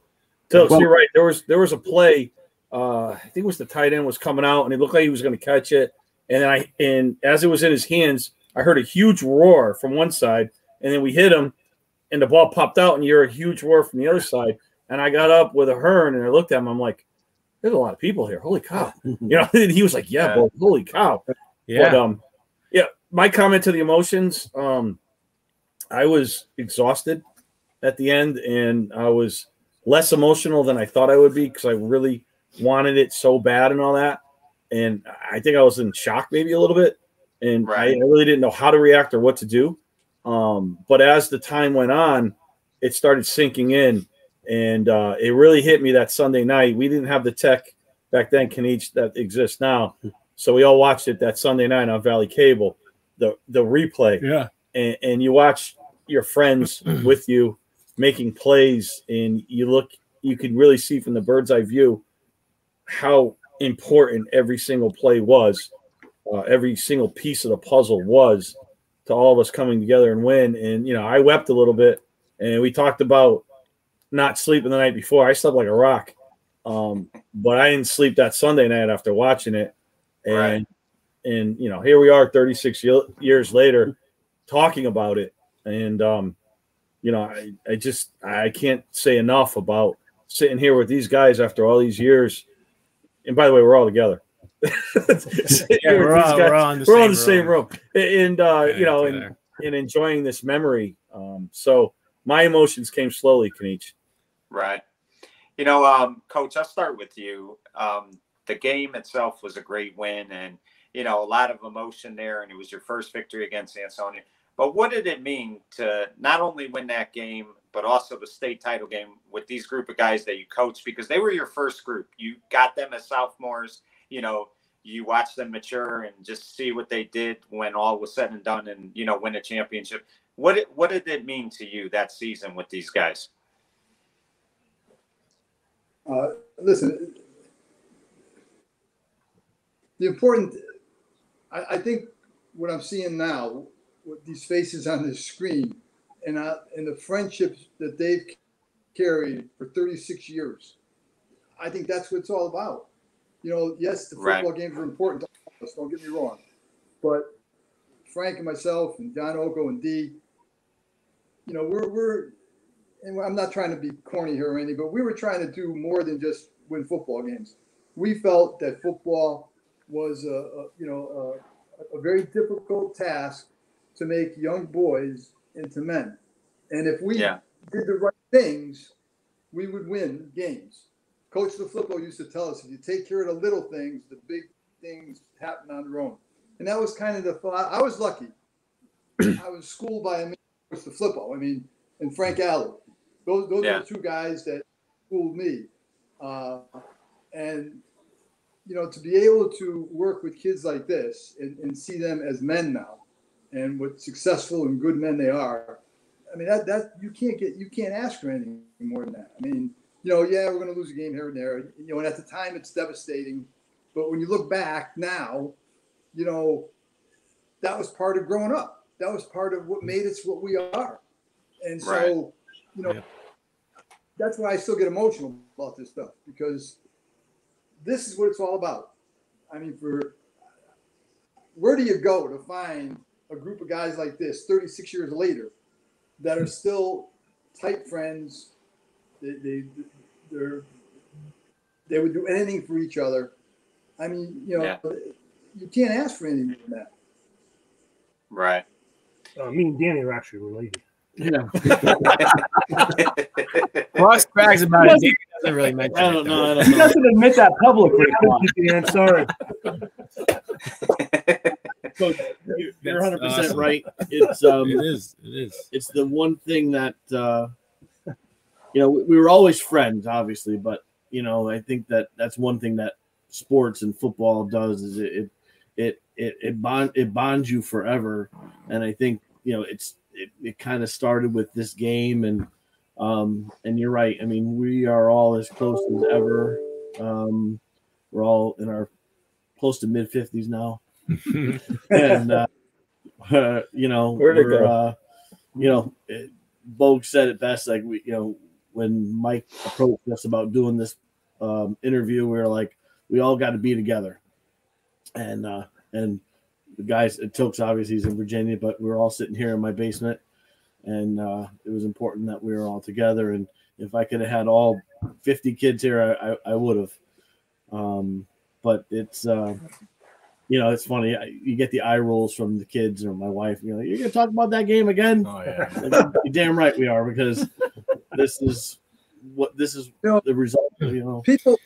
D: So you're right. There was a play. I think it was the tight end was coming out, and it looked like he was going to catch it. And as it was in his hands, I heard a huge roar from one side. And then we hit him, and the ball popped out, and you hear a huge roar from the other side. And I got up with a Hearn, and I looked at him. I'm like, there's a lot of people here. Holy cow. And he was like, well, holy cow.
E: Yeah.
D: But, my comment to the emotions, I was exhausted at the end, and I was less emotional than I thought I would be because I really wanted it so bad and all that. And I think I was in shock maybe a little bit, and I really didn't know how to react or what to do. But as the time went on, it started sinking in, and it really hit me that Sunday night. We didn't have the tech back then, that exists now. So we all watched it that Sunday night on Valley Cable, the replay.
F: Yeah.
D: And you watch your friends with you making plays, and you could really see from the bird's eye view how important every single play was, every single piece of the puzzle was to all of us coming together and win. And, I wept a little bit, and we talked about not sleeping the night before. I slept like a rock. But I didn't sleep that Sunday night after watching it. And here we are 36 years later talking about it. And, I can't say enough about sitting here with these guys after all these years. And by the way, we're all together.
E: We're all in the same room.
D: And you know, and enjoying this memory. So my emotions came slowly, Kanich.
C: Right. You know, Coach, I'll start with you. The game itself was a great win, and you know, a lot of emotion there, and it was your first victory against Ansonia. But what did it mean to not only win that game, but also the state title game with these group of guys that you coached? Because they were your first group. You got them as sophomores. You know, you watched them mature and just see what they did when all was said and done, and you know, win a championship. What did it mean to you that season with these guys?
H: Listen, the important, I think what I'm seeing now with these faces on this screen and the friendships that they've carried for 36 years, I think that's what it's all about. You know, yes, the football games are important to all of us, don't get me wrong. But Frank and myself and John Oko and D, you know, we're and I'm not trying to be corny here or anything, but we were trying to do more than just win football games. We felt that football was a very difficult task to make young boys into men. And if we did the right things, we would win games. Coach LaFlippo used to tell us, if you take care of the little things, the big things happen on their own. And that was kind of the thought. I was lucky. I was schooled by a man, Coach LaFlippo, and Frank Allen. Those are the two guys that schooled me. And, you know, to be able to work with kids like this and see them as men now and what successful and good men they are, I mean, that you can't ask for anything more than that. I mean, you know, we're going to lose a game here and there, you know, and at the time it's devastating. But when you look back now, you know, that was part of growing up. That was part of what made us what we are. And so, you know, that's why I still get emotional about this stuff, because this is what it's all about. I mean, where do you go to find a group of guys like this 36 years later that are still tight friends? They would do anything for each other. I mean, you know, you can't ask for anything more than that.
C: Right.
J: Me and Danny are actually related.
G: Yeah.
E: Ross brags about it. Danny doesn't really mention
G: I don't know.
I: He doesn't admit that publicly.
J: I'm sorry.
G: So you're 100% right. It's
E: it is.
G: It's the one thing that you know, we were always friends, obviously, but you know, I think that's one thing that sports and football does is it bonds you forever. And I think, you know, it kind of started with this game, and you're right. I mean, we are all as close as ever. We're all in our close to mid 50s now. And you know, Bogue said it best. Like, we, you know, when Mike approached us about doing this interview, we were like, we all got to be together. And the guys at Tilks, obviously he's in Virginia, but we were all sitting here in my basement, and it was important that we were all together. And if I could have had all 50 kids here, I would have. But it's you know, it's funny. You get the eye rolls from the kids or my wife. You know, you're gonna talk about that game again? Oh yeah, you're damn right we are, because this is the result. You know,
H: people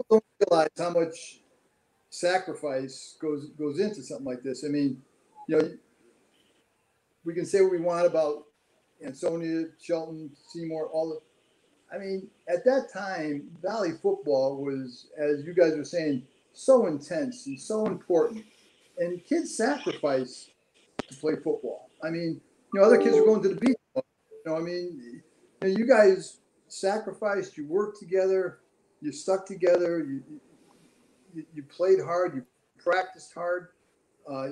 H: don't realize how much sacrifice goes into something like this. I mean, you know, we can say what we want about Ansonia, Shelton, Seymour, I mean, at that time, Valley football was, as you guys were saying, so intense and so important. And kids sacrifice to play football. I mean, you know, other kids are going to the beach. You know, I mean, you guys sacrificed, you worked together, you stuck together, you played hard, you practiced hard.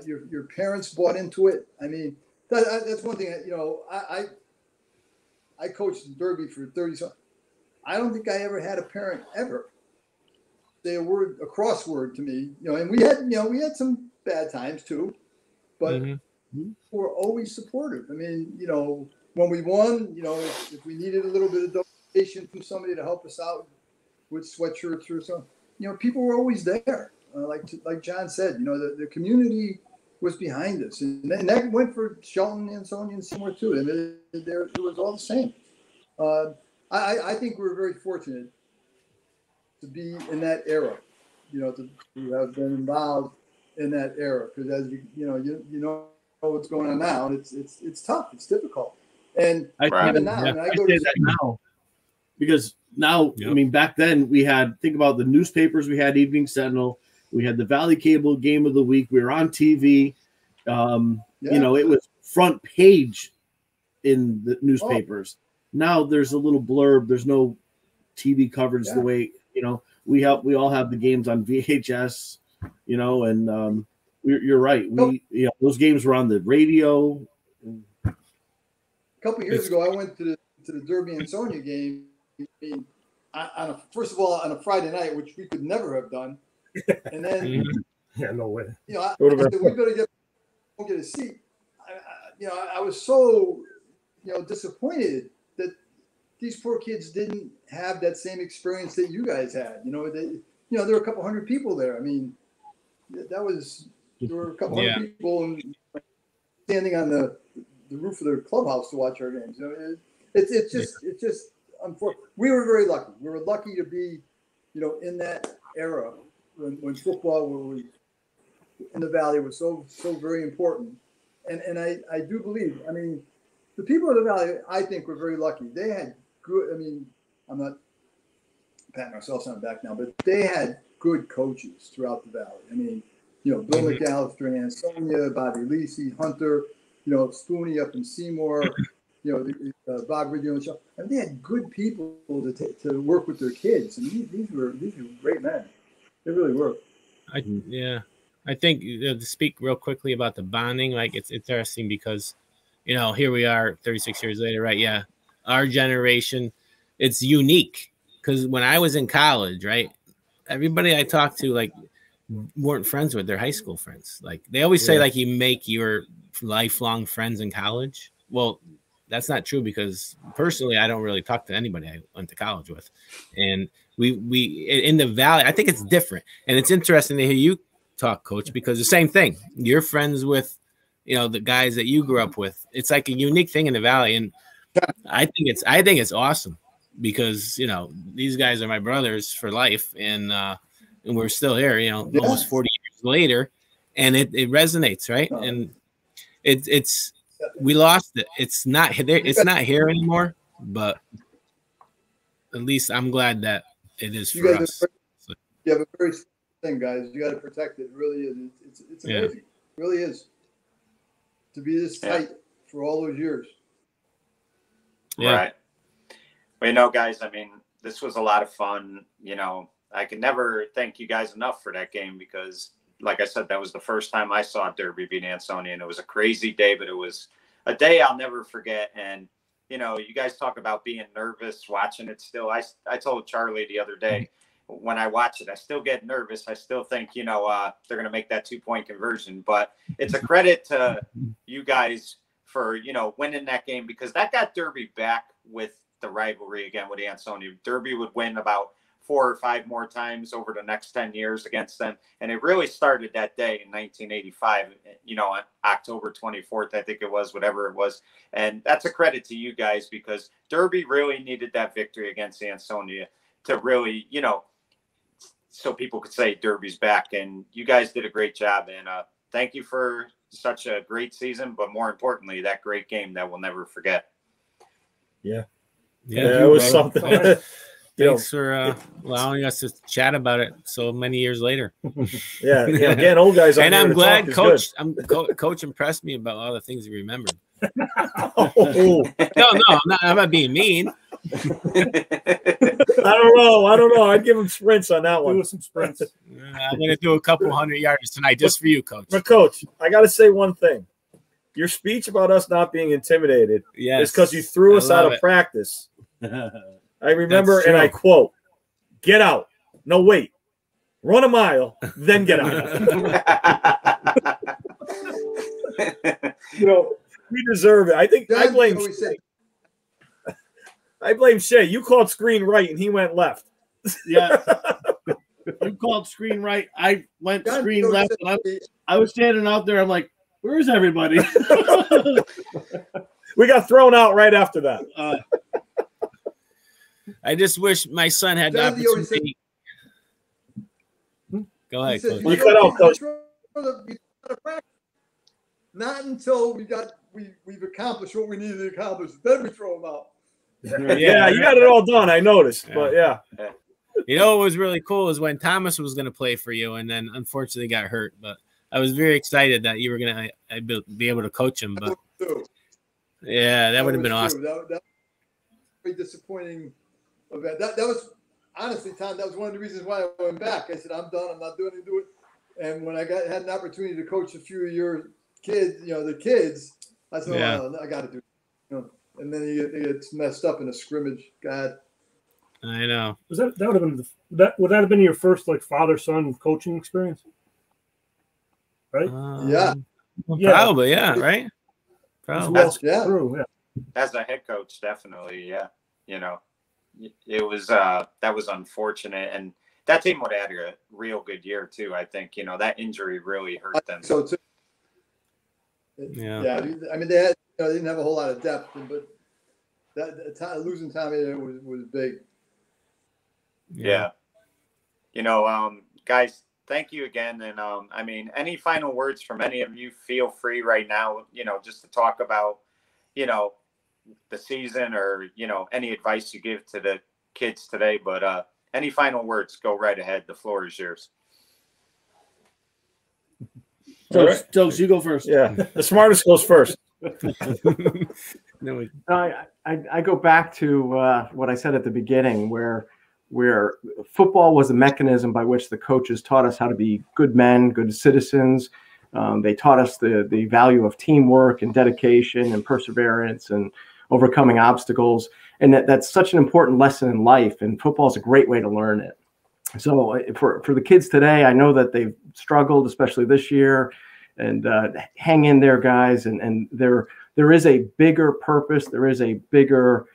H: Your parents bought into it. I mean, that's one thing. You know, I coached in Derby for 30. I don't think I ever had a parent ever say a crossword to me. You know, and we had some bad times too, but we were always supportive. I mean, you know, when we won, you know, if we needed a little bit of from somebody to help us out with sweatshirts or something. People were always there. Like John said, the community was behind us, and that went for Shelton, Ansonia, and Seymour too. And it was all the same. I think we're very fortunate to be in that era, to have been involved in that era, because as you know what's going on now, and it's tough, it's difficult, and even now, I go to that
G: now because now, I mean, back then we had, think about the newspapers, we had Evening Sentinel, we had the Valley Cable Game of the Week, we were on TV, it was front page in the newspapers. Now there's a little blurb, there's no TV coverage the way, we all have the games on VHS, and you're right. Those games were on the radio.
H: A couple of years ago, I went to the Derby Ansonia game. First of all, on a Friday night, which we could never have done, and then
J: no way.
H: I said, we better get a seat. I was so disappointed that these poor kids didn't have that same experience that you guys had. There were a couple hundred people there. I mean, there were a couple hundred people standing on the roof of their clubhouse to watch our games. It's just unfortunate. We were very lucky. We were lucky to be, in that era when football was in the Valley was so very important. And I do believe, I mean, the people of the Valley, I think, were very lucky. They had good, I mean, I'm not patting ourselves on the back now, but they had good coaches throughout the Valley. I mean, Bill McAllister, Ansonia, Bobby Lisi, Hunter, Spooney up in Seymour, Bob Ridley and Shaw. I mean, they had good people to work with their kids. And these were great men. They really were.
E: I think to speak real quickly about the bonding, like it's interesting because, here we are 36 years later, right? Yeah. Our generation, it's unique because when I was in college, right, everybody I talked to, like, weren't friends with their high school friends. Like they always say, like, you make your lifelong friends in college. Well, that's not true because personally, I don't really talk to anybody I went to college with. And we in the Valley, I think it's different. And it's interesting to hear you talk, Coach, because the same thing. You're friends with, the guys that you grew up with. It's like a unique thing in the Valley. And I think it's awesome because, these guys are my brothers for life. And we're still here, almost 40 years later. And it resonates, right? And it's we lost it. It's not there. It's not here anymore. But at least I'm glad that it is for us.
H: You have a very thing, guys. You got to protect it. It really is. It's amazing. It really is. To be this tight for all those years.
C: Yeah. Right. Well, guys, I mean, this was a lot of fun. I can never thank you guys enough for that game because, like I said, that was the first time I saw Derby beat Ansonia, and it was a crazy day, but it was a day I'll never forget. And, you guys talk about being nervous watching it still. I told Charlie the other day, when I watch it, I still get nervous. I still think, they're going to make that 2-point conversion, but it's a credit to you guys for, winning that game because that got Derby back with the rivalry again with Ansonia. Derby would win about 4 or 5 more times over the next 10 years against them. And it really started that day in 1985, on October 24th, I think it was, whatever it was. And that's a credit to you guys because Derby really needed that victory against Ansonia to really, so people could say Derby's back. And you guys did a great job. And thank you for such a great season, but more importantly, that great game that we'll never forget.
D: Yeah, it was something.
E: Thanks for allowing us to chat about it so many years lawer.
D: Again, old guys.
E: And I'm glad Coach Coach impressed me about all the things he remembered. No, I'm not being mean.
D: I don't know. I'd give him sprints on that one.
J: Do some sprints.
E: I'm going to do a couple 100 yards tonight just for you, Coach.
D: But Coach, I got to say one thing. Your speech about us not being intimidated is because you threw us out of practice. I remember, and I quote, "Get out. No, wait. Run a mile, then get out." We deserve it. I think I blame Shea. I blame Shea. You called screen right, and he went left.
G: Yeah. You called screen right. I went screen left. And I was standing out there. I'm like, where's everybody?
D: We got thrown out right after that.
E: I just wish my son had the opportunity. Go ahead, Coach.
D: You cut out, Coach.
H: Not until we've accomplished what we needed to accomplish, then we throw them out.
D: Yeah, you got it all done. I noticed, but yeah.
E: You know what was really cool is when Thomas was going to play for you, and then unfortunately got hurt. But I was very excited that you were going to be able to coach him. But yeah, that would have been awesome.
H: That was very disappointing event. That was honestly, Tom. That was one of the reasons why I went back. I said, I'm done. I'm not doing it. And when I had an opportunity to coach a few of your kids, the kids, I said, oh, I got to do it. And then he gets messed up in a scrimmage. God.
E: I know.
J: Would that have been your first father-son coaching experience? Right?
H: Yeah.
E: Probably, yeah, right? Probably.
H: Yeah.
J: True, yeah.
C: As a head coach, definitely, yeah. It was that was unfortunate, and that team would have had a real good year too. I think that injury really hurt them.
H: So too.
E: Yeah.
H: I mean, they didn't have a whole lot of depth, but losing Tommy was big.
C: Yeah. Guys, thank you again. And any final words from any of you, feel free right now, just to talk about, the season or, any advice you give to the kids today. But any final words, go right ahead. The floor is yours.
G: Stokes, you go first.
D: Yeah. The smartest goes first.
I: No, I go back to what I said at the beginning, where football was a mechanism by which the coaches taught us how to be good men, good citizens. They taught us the value of teamwork and dedication and perseverance and overcoming obstacles. And that's such an important lesson in life. And football is a great way to learn it. So for the kids today, I know that they've struggled, especially this year. And hang in there, guys. And there is a bigger purpose. There is a bigger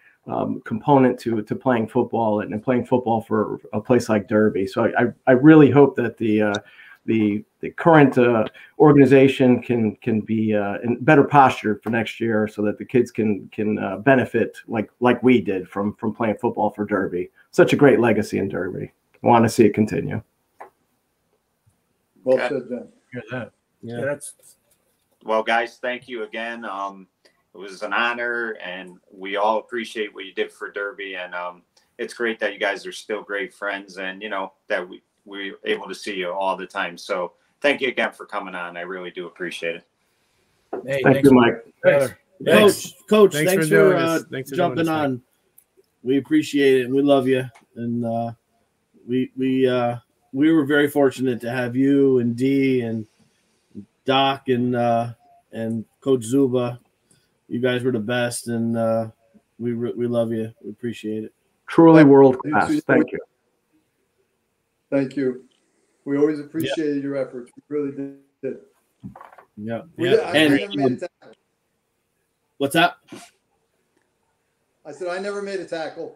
I: component to playing football and playing football for a place like Derby. So I really hope that the current organization can be in better posture for next year, so that the kids can benefit like we did from playing football for Derby. Such a great legacy in Derby. I want to see it continue.
H: Well said, Jen.
F: Hear that.
J: Yeah.
C: Well, guys, thank you again. It was an honor, and we all appreciate what you did for Derby. And it's great that you guys are still great friends, and that we're able to see you all the time. So thank you again for coming on. I really do appreciate it.
I: Hey, thank you, Mike.
G: Coach, thanks for jumping on. We appreciate it, and we love you. And we were very fortunate to have you and Dee and Doc and Coach Zuba. You guys were the best, and we love you. We appreciate it.
I: Truly world class. Thank you.
H: Thank you. We always appreciated your efforts. We really did.
G: Yeah.
H: I never made a tackle.
G: What's that?
H: I said I never made a tackle.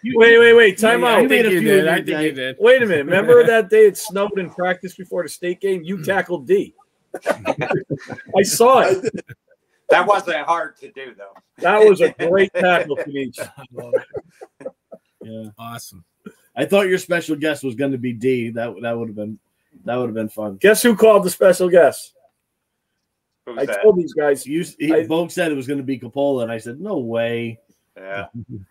D: Wait. Time out.
E: I think you did.
D: Wait a minute. Remember that day it snowed in practice before the state game? You tackled D. I saw it.
C: That wasn't hard to do, though.
D: That was a great tackle, Denise.
G: Yeah,
E: awesome.
G: I thought your special guest was going to be D. That would have been fun.
D: Guess who called the special guest?
C: Who's that?
D: Told these guys.
G: Bogue said it was going to be Coppola, and I said no way.
C: Yeah,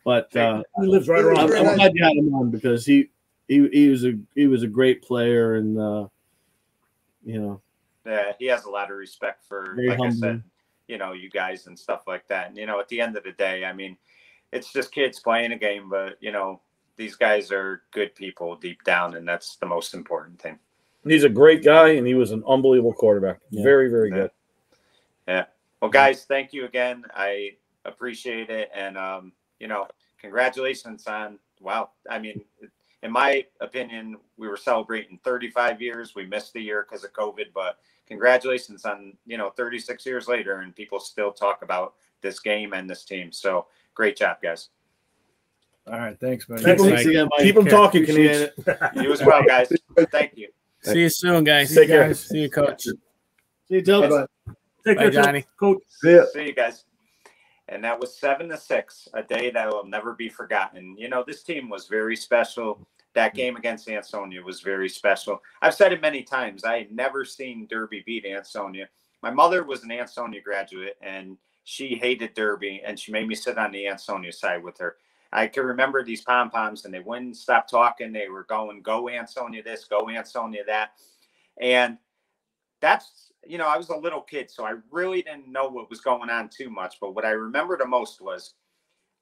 G: but
J: he lives right around.
G: I'm glad you had him on, because he was a great player, and
C: Yeah, he has a lot of respect for, like I said, you guys and stuff like that. And, at the end of the day, I mean, it's just kids playing a game, but, these guys are good people deep down, and that's the most important thing.
D: He's a great guy, and he was an unbelievable quarterback. Yeah. Very, very good.
C: Yeah. Well, guys, thank you again. I appreciate it. And, congratulations on, wow. I mean, in my opinion, we were celebrating 35 years. We missed a year because of COVID, but congratulations on, 36 years later, and people still talk about this game and this team. So great job, guys.
F: All right, thanks, buddy.
D: Thanks again, Mike. Keep them talking,
G: Appreciate
D: Canich.
C: You as well, guys. Thank you.
E: See you soon, guys.
D: Take care.
E: See you, Coach.
G: See you, Tilks.
H: Bye-bye.
J: Take
E: Bye,
J: care,
E: Johnny.
J: Coach.
D: See ya.
C: See you guys. And that was 7-6, a day that will never be forgotten. You know, this team was very special. That game against Ansonia was very special. I've said it many times. I had never seen Derby beat Ansonia. My mother was an Ansonia graduate, and she hated Derby, and she made me sit on the Ansonia side with her. I can remember these pom-poms, and they wouldn't stop talking. They were going, go Ansonia this, go Ansonia that. And that's, you know, I was a little kid, so I really didn't know what was going on too much. But what I remember the most was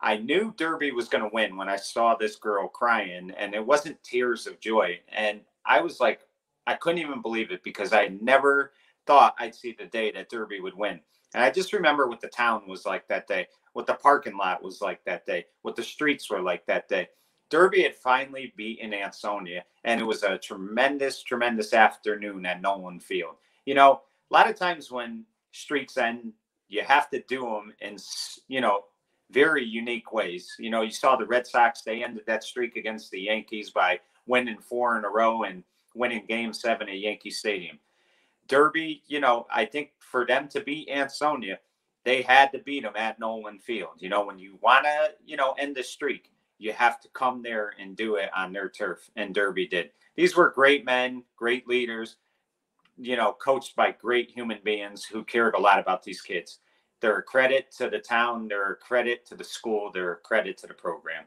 C: I knew Derby was going to win when I saw this girl crying, and it wasn't tears of joy. And I was like, I couldn't even believe it, because I never thought I'd see the day that Derby would win. And I just remember what the town was like that day, what the parking lot was like that day, what the streets were like that day. Derby had finally beaten Ansonia, and it was a tremendous, tremendous afternoon at Nolan Field. You know, a lot of times when streaks end, you have to do them in, you know, very unique ways. You know, you saw the Red Sox, they ended that streak against the Yankees by winning 4 in a row and winning Game 7 at Yankee Stadium. Derby, you know, I think for them to beat Ansonia, they had to beat them at Nolan Field. You know, when you want to, you know, end the streak, you have to come there and do it on their turf, and Derby did. These were great men, great leaders, you know, coached by great human beings who cared a lot about these kids. They're a credit to the town. They're a credit to the school. They're a credit to the program.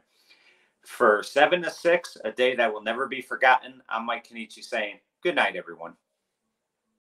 C: For 7-6, a day that will never be forgotten, I'm Mike Kenichi saying good night, everyone.